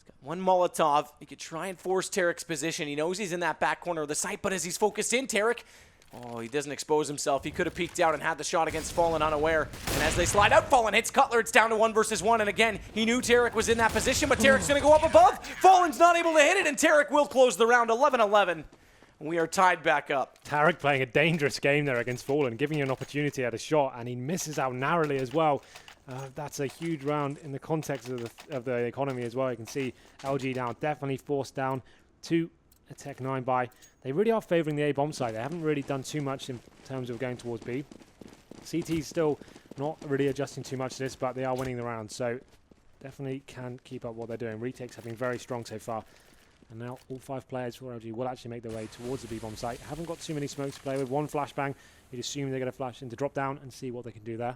got one Molotov. He could try and force Tarek's position. He knows he's in that back corner of the site, but as he's focused in, Tarek, oh, he doesn't expose himself. He could have peeked out and had the shot against Fallen unaware. And as they slide out, Fallen hits Cutler. It's down to 1 versus 1. And again, he knew Tarek was in that position, but Tarek's going to go up above. Fallen's not able to hit it, and Tarek will close the round 11-11. We are tied back up. Tarek playing a dangerous game there against Fallen, giving you an opportunity at a shot, and he misses out narrowly as well. That's a huge round in the context of the economy as well. You can see LG down, definitely forced down to a Tech 9 buy. They really are favoring the A bomb side. They haven't really done too much in terms of going towards B. CT's still not really adjusting too much to this, but they are winning the round, so definitely can keep up what they're doing. Retakes have been very strong so far. And now all 5 players for LG will actually make their way towards the B bomb site. Haven't got too many smokes to play with. One flashbang. You'd assume they're going to flash into drop down and see what they can do there.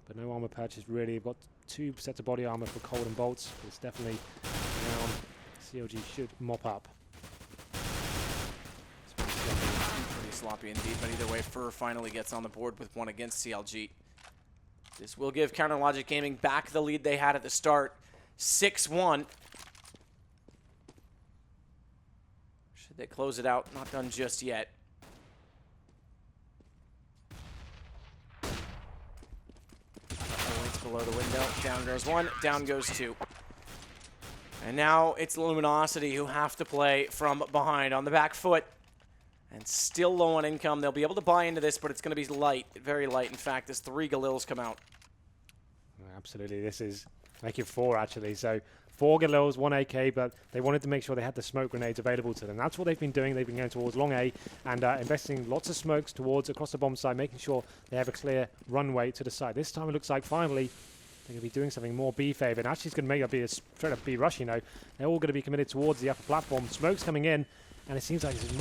But no armor purchase really. They've got 2 sets of body armor for Cold and Bolts. It's definitely around. CLG should mop up. Pretty sloppy indeed, but either way, Fur finally gets on the board with one against CLG. This will give Counter Logic Gaming back the lead they had at the start. 6-1. Should they close it out? Not done just yet. Waits below the window. Down goes 1, down goes 2. And now it's Luminosity who have to play from behind on the back foot. And still low on income. They'll be able to buy into this, but it's going to be light, very light. In fact, as 3 Galils come out. Absolutely. This is making 4, actually. So 4 Galils, 1 AK, but they wanted to make sure they had the smoke grenades available to them. That's what they've been doing. They've been going towards long A and investing lots of smokes towards across the bomb side, making sure they have a clear runway to the side. This time it looks like finally they're going to be doing something more B favored. Actually, it's going to make it be a straight up B rush, you know. They're all going to be committed towards the upper platform. Smoke's coming in, and it seems like this is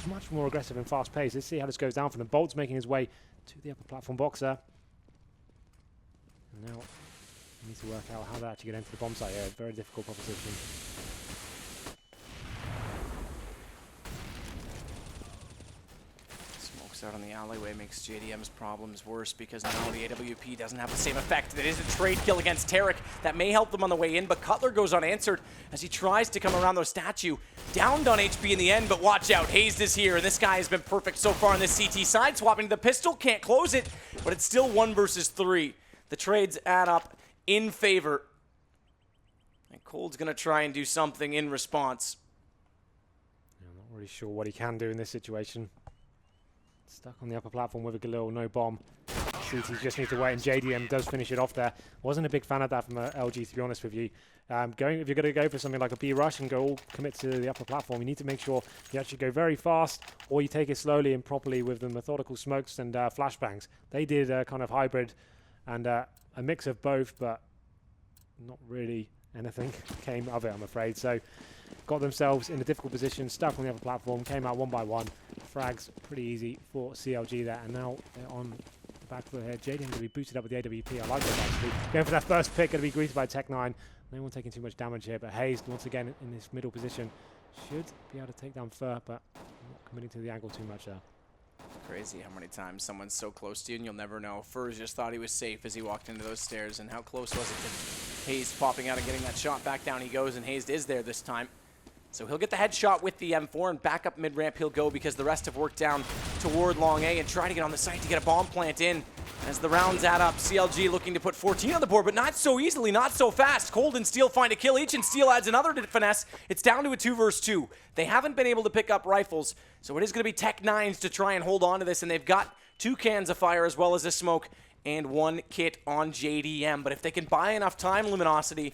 much more aggressive and fast paced. Let's see how this goes down for them. Bolt's making his way to the upper platform boxer. And now we need to work out how they actually get into the bomb site here. Very difficult proposition. Smokes out on the alleyway makes JDM's problems worse because now the AWP doesn't have the same effect. It is a trade kill against Tarek. That may help them on the way in, but Cutler goes unanswered as he tries to come around the statue. Downed on HP in the end, but watch out. Hazed is here, and this guy has been perfect so far on this CT side. Swapping to the pistol, can't close it, but it's still 1 versus 3. The trades add up in favor. And Cold's going to try and do something in response. Yeah, I'm not really sure what he can do in this situation. Stuck on the upper platform with a Galil, no bomb. CT just need to wait, and JDM does finish it off there. Wasn't a big fan of that from LG, to be honest with you. If you're going to go for something like a B rush and go all commit to the upper platform, you need to make sure you actually go very fast, or you take it slowly and properly with the methodical smokes and flashbangs. They did a kind of hybrid and a mix of both, but not really anything came of it, I'm afraid. So got themselves in a difficult position, stuck on the other platform, came out one by one. Frags pretty easy for CLG there, and now they're on the back foot here. JDM going to be boosted up with the AWP. I like that actually. Going for that first pick, going to be greeted by Tech9. No one taking too much damage here, but Hayes once again in this middle position should be able to take down Fur, but not committing to the angle too much there. Crazy how many times someone's so close to you and you'll never know. Furs just thought he was safe as he walked into those stairs, and how close was it to Hayes popping out and getting that shot? Back down he goes, and Hayes is there this time. So he'll get the headshot with the M4, and back up mid-ramp he'll go because the rest have worked down toward long A and try to get on the site to get a bomb plant in. As the rounds add up, CLG looking to put 14 on the board, but not so easily, not so fast. Cold and Steel find a kill each, and Steel adds another to finesse. It's down to a 2 versus 2. They haven't been able to pick up rifles, so it is going to be Tech9s to try and hold on to this, and they've got 2 cans of fire as well as a smoke and 1 kit on JDM. But if they can buy enough time, Luminosity,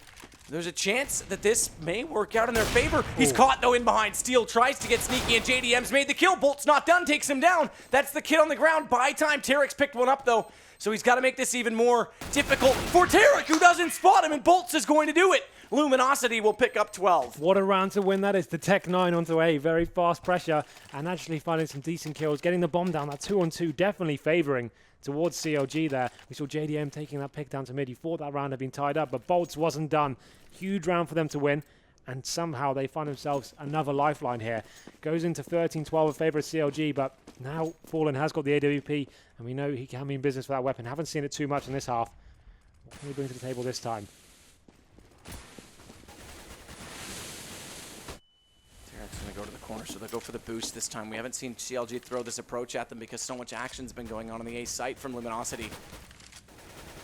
there's a chance that this may work out in their favor. He's caught, though, in behind. Steel tries to get sneaky, and JDM's made the kill. Bolt's not done, takes him down. That's the kid on the ground. Buy time. Tarek's picked one up, though, so he's got to make this even more difficult for Tarek, who doesn't spot him, and Bolts is going to do it. Luminosity will pick up 12. What a round to win that is. The Tech9 onto A. Very fast pressure, and actually finding some decent kills. Getting the bomb down. That 2-on-2 definitely favoring towards CLG there. We saw JDM taking that pick down to mid. He thought that round had been tied up, but Bolts wasn't done. Huge round for them to win, and somehow they find themselves another lifeline here. Goes into 13-12 in favor of CLG, but now Fallen has got the AWP, and we know he can be in business for that weapon. Haven't seen it too much in this half. What can he bring to the table this time? Tarek's going to go to the corner, so they'll go for the boost this time. We haven't seen CLG throw this approach at them because so much action's been going on the A site from Luminosity.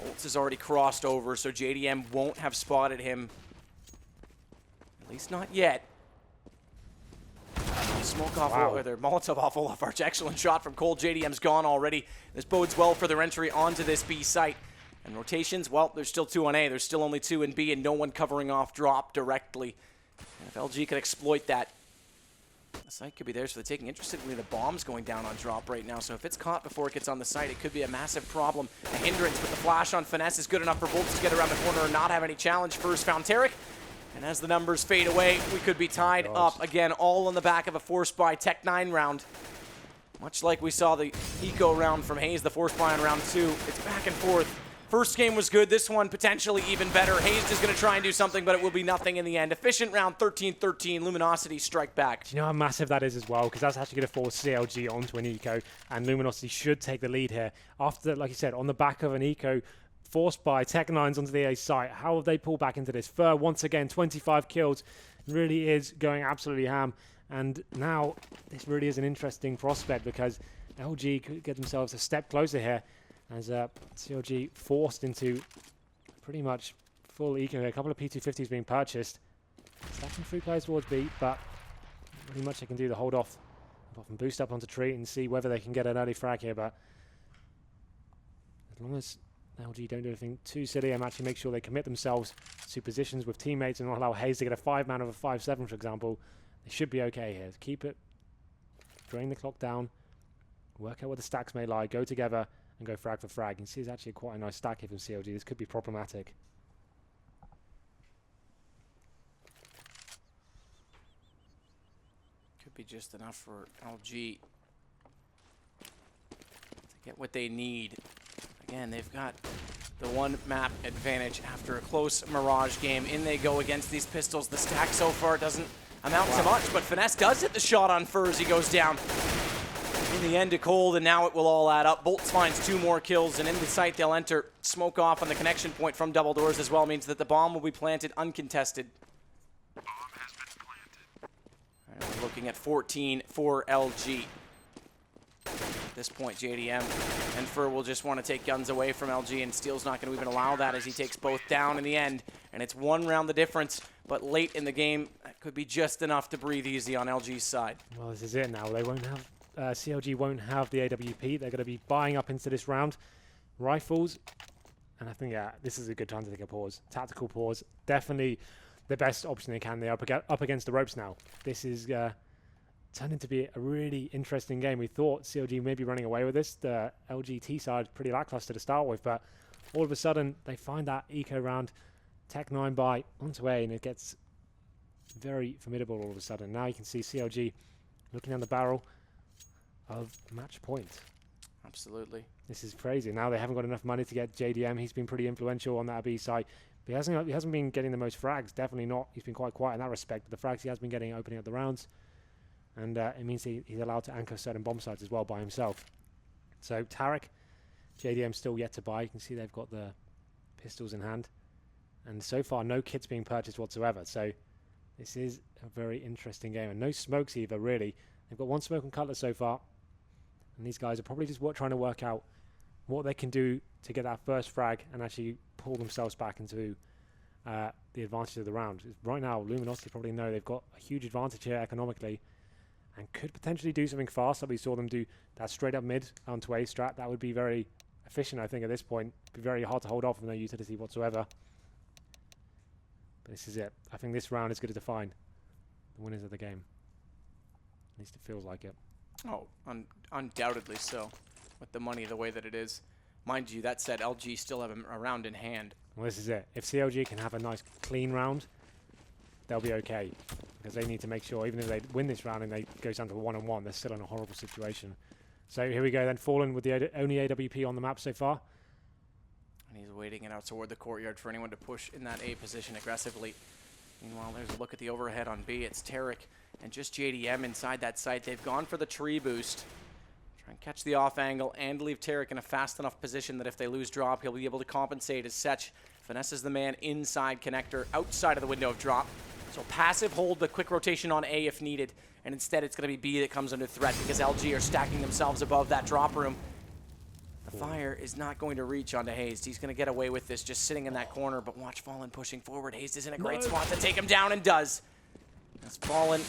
Bolts has already crossed over, so JDM won't have spotted him. At least not yet. Smoke off, or their Molotov off Olaf Arch. Excellent shot from Cole. JDM's gone already. This bodes well for their entry onto this B site. And rotations, well, there's still 2 on A. There's still only 2 in B, and no one covering off drop directly. And if LG could exploit that, the site could be there, so they're taking. Interestingly, the bomb's going down on drop right now, so if it's caught before it gets on the site, it could be a massive problem. A hindrance, but the flash on Finesse is good enough for Bolts to get around the corner and not have any challenge. First found Tarek, and as the numbers fade away, we could be tied up again, all on the back of a forced by Tech9 round. Much like we saw the eco round from Hayes, the forced buy on round 2. It's back and forth. First game was good. This one potentially even better. Hayes is going to try and do something, but it will be nothing in the end. Efficient round 13-13. Luminosity strike back. Do you know how massive that is as well? Because that's actually going to force CLG onto an eco, and Luminosity should take the lead here. After, like you said, on the back of an eco, forced by Tech9s onto the A site. How have they pulled back into this? Fur, once again, 25 kills. Really is going absolutely ham. And now this really is an interesting prospect because LG could get themselves a step closer here as CLG forced into pretty much full eco here. A couple of P250s being purchased. Stacking 3 players towards B, but not really much they can do to hold off. Apart from boost up onto tree and see whether they can get an early frag here, but as long as LG don't do anything too silly and actually make sure they commit themselves to positions with teammates and not allow Hayes to get a 5-man over 5-7, for example, they should be okay here. Keep it, drain the clock down, work out where the stacks may lie, go together, and go frag for frag. You can see it's actually quite a nice stack here from CLG. This could be problematic. Could be just enough for LG to get what they need. Again, they've got the 1 map advantage after a close Mirage game. In they go against these pistols. The stack so far doesn't amount to much, but Finesse does hit the shot on Furs. He goes down. In the end to Cold, and now it will all add up. Bolts finds 2 more kills, and in the site they'll enter. Smoke off on the connection point from double doors as well means that the bomb will be planted uncontested. Bomb has been planted. And we're looking at 14 for LG. At this point, JDM and Fur will just want to take guns away from LG, and Steel's not going to even allow that as he takes both down in the end. And it's 1 round the difference, but late in the game, that could be just enough to breathe easy on LG's side. Well, this is it now. They won't have CLG won't have the AWP. They're going to be buying up into this round. Rifles, and I think, yeah, this is a good time to take a pause. Tactical pause. Definitely the best option they can. They're up against the ropes now. This is turned into be a really interesting game. We thought CLG may be running away with this. The LGT side pretty lackluster to start with, but all of a sudden they find that eco round. Tech 9 by onto A, and it gets very formidable all of a sudden. Now you can see CLG looking down the barrel of match point. Absolutely. This is crazy. Now they haven't got enough money to get JDM. He's been pretty influential on that B side. But he hasn't been getting the most frags. Definitely not. He's been quite quiet in that respect. But the frags he has been getting opening up the rounds. And it means he's allowed to anchor certain bomb sites as well by himself. So Tarek, JDM still yet to buy. You can see they've got the pistols in hand. And so far, no kits being purchased whatsoever. So this is a very interesting game. And no smokes either, really. They've got one smoke and cutlass so far. And these guys are probably just trying to work out what they can do to get that first frag and actually pull themselves back into the advantage of the round. Right now, Luminosity probably know they've got a huge advantage here economically and could potentially do something fast. Like we saw them do that straight up mid onto A strat. That would be very efficient, I think, at this point. Be very hard to hold off with no utility whatsoever. But this is it. I think this round is going to define the winners of the game. At least it feels like it. Oh, undoubtedly so, with the money the way that it is. Mind you, that said, LG still have a round in hand. Well, this is it. If CLG can have a nice clean round, they'll be okay. Because they need to make sure, even if they win this round and they go down to a 1-on-1, they're still in a horrible situation. So here we go then, Fallen with the only AWP on the map so far. And he's waiting it out toward the courtyard for anyone to push in that A position aggressively. Meanwhile, there's a look at the overhead on B. It's Tarek and just JDM inside that site. They've gone for the tree boost. Try and catch the off angle and leave Tarek in a fast enough position that if they lose drop, he'll be able to compensate as Setch finesses the man inside connector outside of the window of drop. So passive hold, but quick rotation on A if needed. And instead, it's going to be B that comes under threat because LG are stacking themselves above that drop room. The fire is not going to reach onto Hazed. He's going to get away with this just sitting in that corner, but watch Fallen pushing forward. Hazed is in a great spot to take him down and does. As Fallen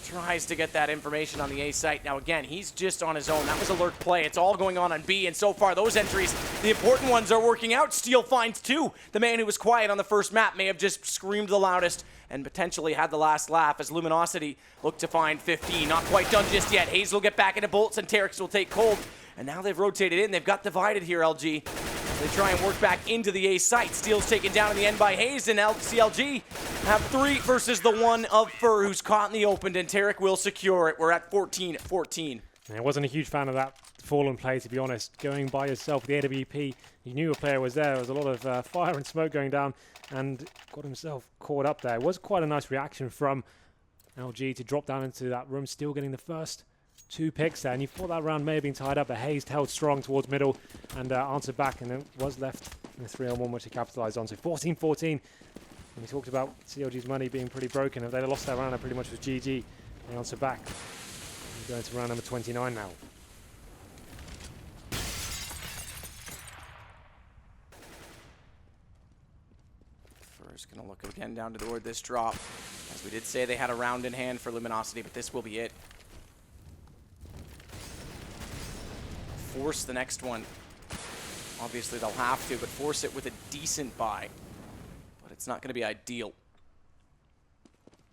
tries to get that information on the A site. Now again, he's just on his own. That was alert play. It's all going on B, and so far those entries, the important ones, are working out. Steel finds 2. The man who was quiet on the first map may have just screamed the loudest and potentially had the last laugh as Luminosity looked to find 15. Not quite done just yet. Hayes will get back into bullets and Terex will take cold. And now they've rotated in. They've got divided here, LG. They try and work back into the A site. Steel's taken down in the end by Hayes, and CLG have 3 versus the 1 of Fur, who's caught in the open, and Tarek will secure it. We're at 14-14. I wasn't a huge fan of that Fallen play, to be honest. Going by yourself with the AWP, you knew a player was there. There was a lot of fire and smoke going down, and got himself caught up there. It was quite a nice reaction from LG to drop down into that room, still getting the first 2 picks there, and you thought that round may have been tied up, but Hayes held strong towards middle and answered back, and it was left in the 3-on-1, which he capitalized on. So 14-14, and we talked about CLG's money being pretty broken. If they'd lost that round, it pretty much was GG. They answer back. We're going to round number 29 now. First, going to look again down toward this drop. As we did say, they had a round in hand for Luminosity, but this will be it. Force the next one. Obviously, they'll have to, but force it with a decent buy. But it's not going to be ideal.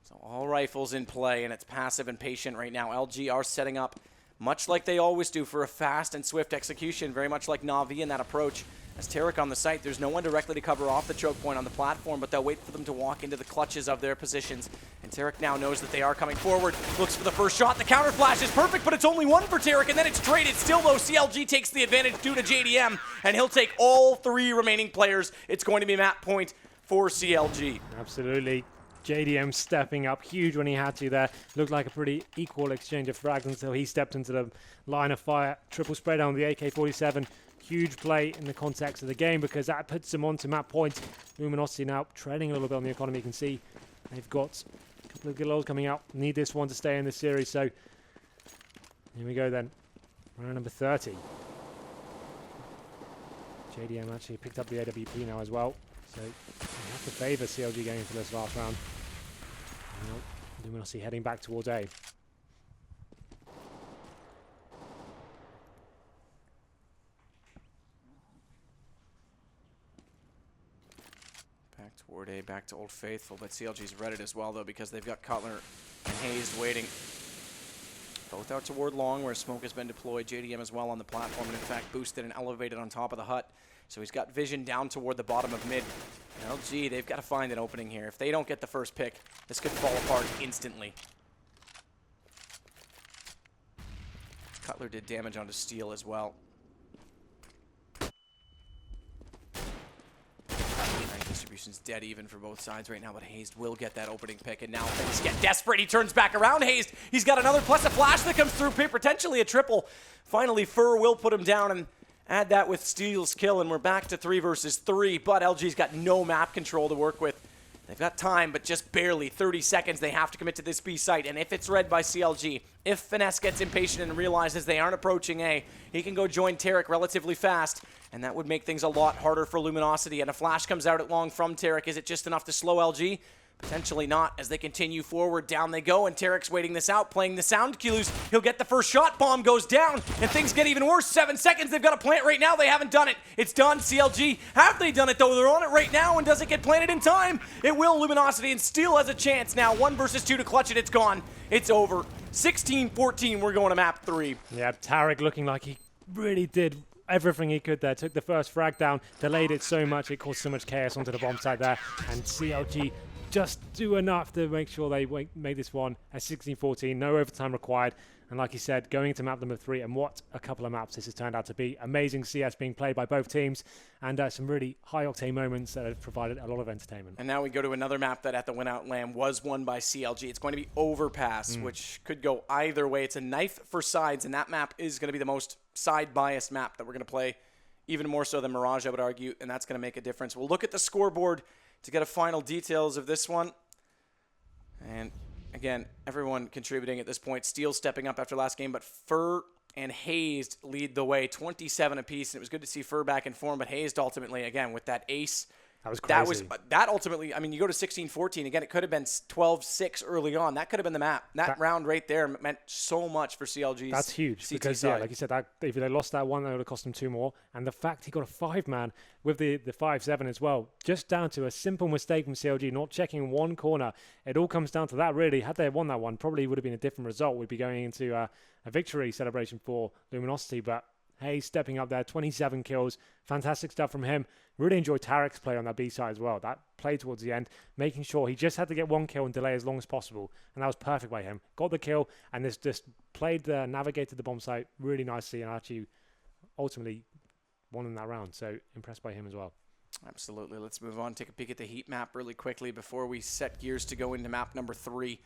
So all rifles in play, and it's passive and patient right now. LG are setting up, much like they always do, for a fast and swift execution, very much like Na'Vi in that approach. As Tarek on the site, there's no one directly to cover off the choke point on the platform, but they'll wait for them to walk into the clutches of their positions. And Tarek now knows that they are coming forward. Looks for the first shot. The counter flash is perfect, but it's only 1 for Tarek, and then it's traded. Still, though, CLG takes the advantage due to JDM, and he'll take all 3 remaining players. It's going to be map point for CLG. Absolutely. JDM stepping up huge when he had to there. Looked like a pretty equal exchange of frags until he stepped into the line of fire. Triple spray down the AK-47. Huge play in the context of the game because that puts them onto map point. Luminosity now treading a little bit on the economy. You can see they've got a couple of good lows coming out. Need this one to stay in the series. So here we go then. Round number 30. JDM actually picked up the AWP now as well. So we have to favour CLG going into this last round. Now, Luminosity heading back towards A. Back toward A, back to Old Faithful, but CLG's read it as well, though, because they've got Cutler and Hayes waiting. Both out toward long, where smoke has been deployed. JDM as well on the platform, and in fact boosted and elevated on top of the hut. So he's got vision down toward the bottom of mid. LG, they've got to find an opening here. If they don't get the first pick, this could fall apart instantly. Cutler did damage onto Steel as well. Distribution's dead even for both sides right now, but Hazed will get that opening pick, and now things get desperate. He turns back around. Hazed, he's got another plus a flash that comes through, potentially a triple. Finally, Fur will put him down and add that with Steel's kill, and we're back to 3 versus 3, but LG's got no map control to work with. They've got time, but just barely 30 seconds. They have to commit to this B site, and if it's read by CLG, if Finesse gets impatient and realizes they aren't approaching A, he can go join Tarek relatively fast, and that would make things a lot harder for Luminosity. And a flash comes out at long from Tarek. Is it just enough to slow LG? Potentially not. As they continue forward, down they go, and Tarek's waiting this out, playing the sound cues. He'll get the first shot. Bomb goes down, and things get even worse. 7 seconds. They've got to plant right now. They haven't done it. It's done. CLG, have they done it, though? They're on it right now, and does it get planted in time? It will. Luminosity, and Steel has a chance now. 1 versus 2 to clutch it. It's gone. It's over. 16-14. We're going to map 3. Yeah, Tarek looking like he really did everything he could there. Took the first frag down, delayed it so much, it caused so much chaos onto the bomb site there, and CLG just do enough to make sure they make this one at 16-14, no overtime required. And like you said, going into map number 3, and what a couple of maps this has turned out to be. Amazing CS being played by both teams, and some really high-octane moments that have provided a lot of entertainment. And now we go to another map that at the win-out LAN was won by CLG. It's going to be Overpass, which could go either way. It's a knife for sides, and that map is going to be the most side-biased map that we're going to play, even more so than Mirage, I would argue, and that's going to make a difference. We'll look at the scoreboard to get a final details of this one. And again, everyone contributing at this point. Steel stepping up after last game, but Fur and Hazed lead the way, 27 apiece. And it was good to see Fur back in form, but Hazed ultimately, again, with that ace. That was crazy. That ultimately, I mean, you go to 16-14. Again, it could have been 12-6 early on. That could have been the map. That round right there meant so much for CLG's. That's huge CT because, side. yeah, like you said, that, if they lost that one, that would have cost them 2 more. And the fact he got a 5-man with the 5-7 as well, just down to a simple mistake from CLG, not checking one corner. It all comes down to that, really. Had they won that one, probably would have been a different result. We'd be going into a victory celebration for Luminosity, but hey, stepping up there, 27 kills, fantastic stuff from him. Really enjoyed Tarek's play on that B side as well. That play towards the end, making sure he just had to get 1 kill and delay as long as possible, and that was perfect by him. Got the kill, and this just navigated the bomb site really nicely, and actually ultimately won in that round. So impressed by him as well. Absolutely. Let's move on. Take a peek at the heat map really quickly before we set gears to go into map number 3.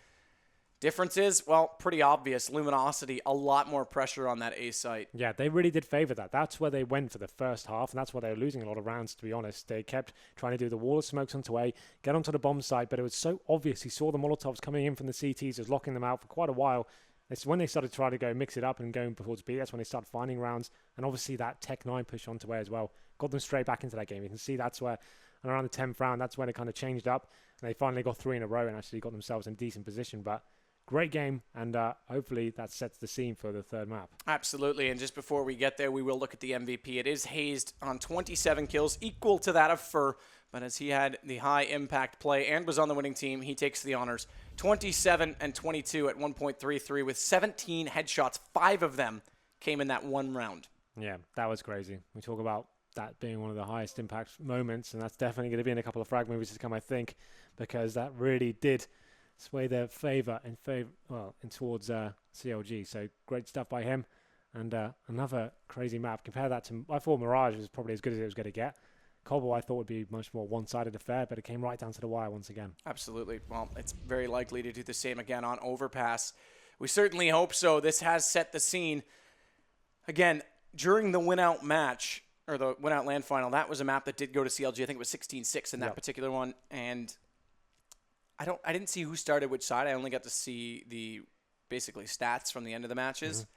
Differences, well, pretty obvious. Luminosity, a lot more pressure on that A site. Yeah, they really did favor that. That's where they went for the first half, and that's why they were losing a lot of rounds, to be honest. They kept trying to do the wall of smokes onto A, get onto the bomb site, but it was so obvious. He saw the Molotovs coming in from the CTs, was locking them out for quite a while. It's when they started trying to go mix it up and going towards B, that's when they started finding rounds. And obviously that Tech 9 push onto A as well got them straight back into that game. You can see that's where, and around the 10th round, that's when it kind of changed up. And they finally got 3 in a row and actually got themselves in a decent position. But great game, and hopefully that sets the scene for the 3rd map. Absolutely, and just before we get there, we will look at the MVP. It is Hazed on 27 kills, equal to that of Fur, but as he had the high impact play and was on the winning team, he takes the honors. 27 and 22 at 1.33 with 17 headshots. 5 of them came in that one round. Yeah, that was crazy. We talk about that being one of the highest impact moments, and that's definitely going to be in a couple of frag movies to come, I think, because that really did sway their favor in towards CLG. So great stuff by him, and another crazy map. Compare that to, I thought Mirage was probably as good as it was going to get. Cobble, I thought, would be much more one-sided affair, but it came right down to the wire once again. Absolutely. Well, it's very likely to do the same again on Overpass. We certainly hope so. This has set the scene. Again, during the win-out match, or the win-out LAN final, that was a map that did go to CLG. I think it was 16-6 in that particular one, and I didn't see who started which side. I only got to see the basically stats from the end of the matches.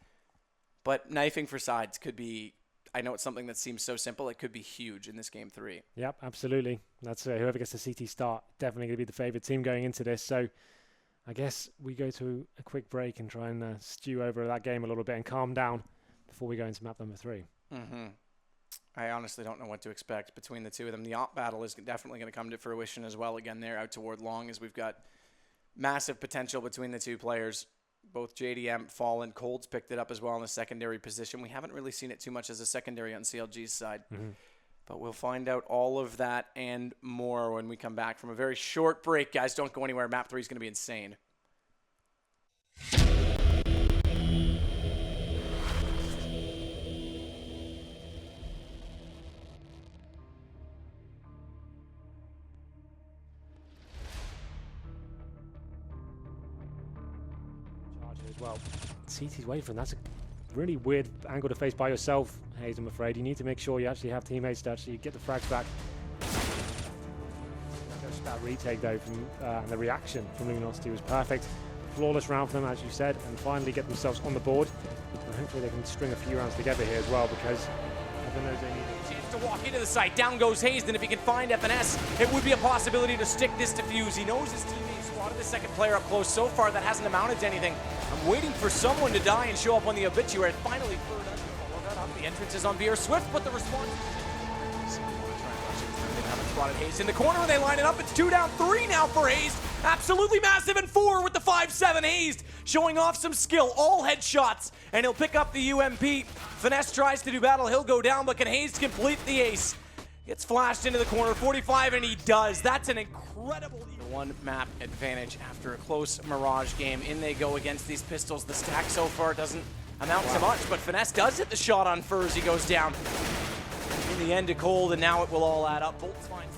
But knifing for sides could be, I know it's something that seems so simple, it could be huge in this game 3. Yep, absolutely. That's whoever gets the CT start, definitely going to be the favored team going into this. So I guess we go to a quick break and try and stew over that game a little bit and calm down before we go into map number 3. I honestly don't know what to expect between the two of them. The op battle is definitely going to come to fruition as well. Again, they're out toward long, as we've got massive potential between the two players. Both JDM, Fallen, Cold's picked it up as well in the secondary position. We haven't really seen it too much as a secondary on CLG's side. But we'll find out all of that and more when we come back from a very short break. Guys, don't go anywhere. Map 3 is going to be insane. As well. CT's waiting for him. That's a really weird angle to face by yourself, Hayes, I'm afraid. You need to make sure you actually have teammates to actually get the frags back. That retake, though, from and the reaction from Luminosity was perfect. Flawless round for them, as you said, and finally get themselves on the board. And hopefully they can string a few rounds together here as well, because heaven knows they need it. Chance to walk into the site. Down goes Hayes, and if he can find FNS, it would be a possibility to stick this defuse. He knows his teammate spotted the second player up close. So far, that hasn't amounted to anything. I'm waiting for someone to die and show up on the obituary. Finally, follow that up. The entrance is on VR Swift, but the response... They haven't spotted Hayes in the corner, and they line it up. It's 2 down, 3 now for Hayes. Absolutely massive, and 4 with the 5-7. Hayes showing off some skill. All headshots, and he'll pick up the UMP. Finesse tries to do battle. He'll go down, but can Hayes complete the ace? Gets flashed into the corner, 45, and he does. That's an incredible... One map advantage after a close Mirage game. In they go against these pistols. The stack so far doesn't amount to much, but Finesse does hit the shot on Furs. He goes down. In the end to Cold, and now it will all add up. Bolts finds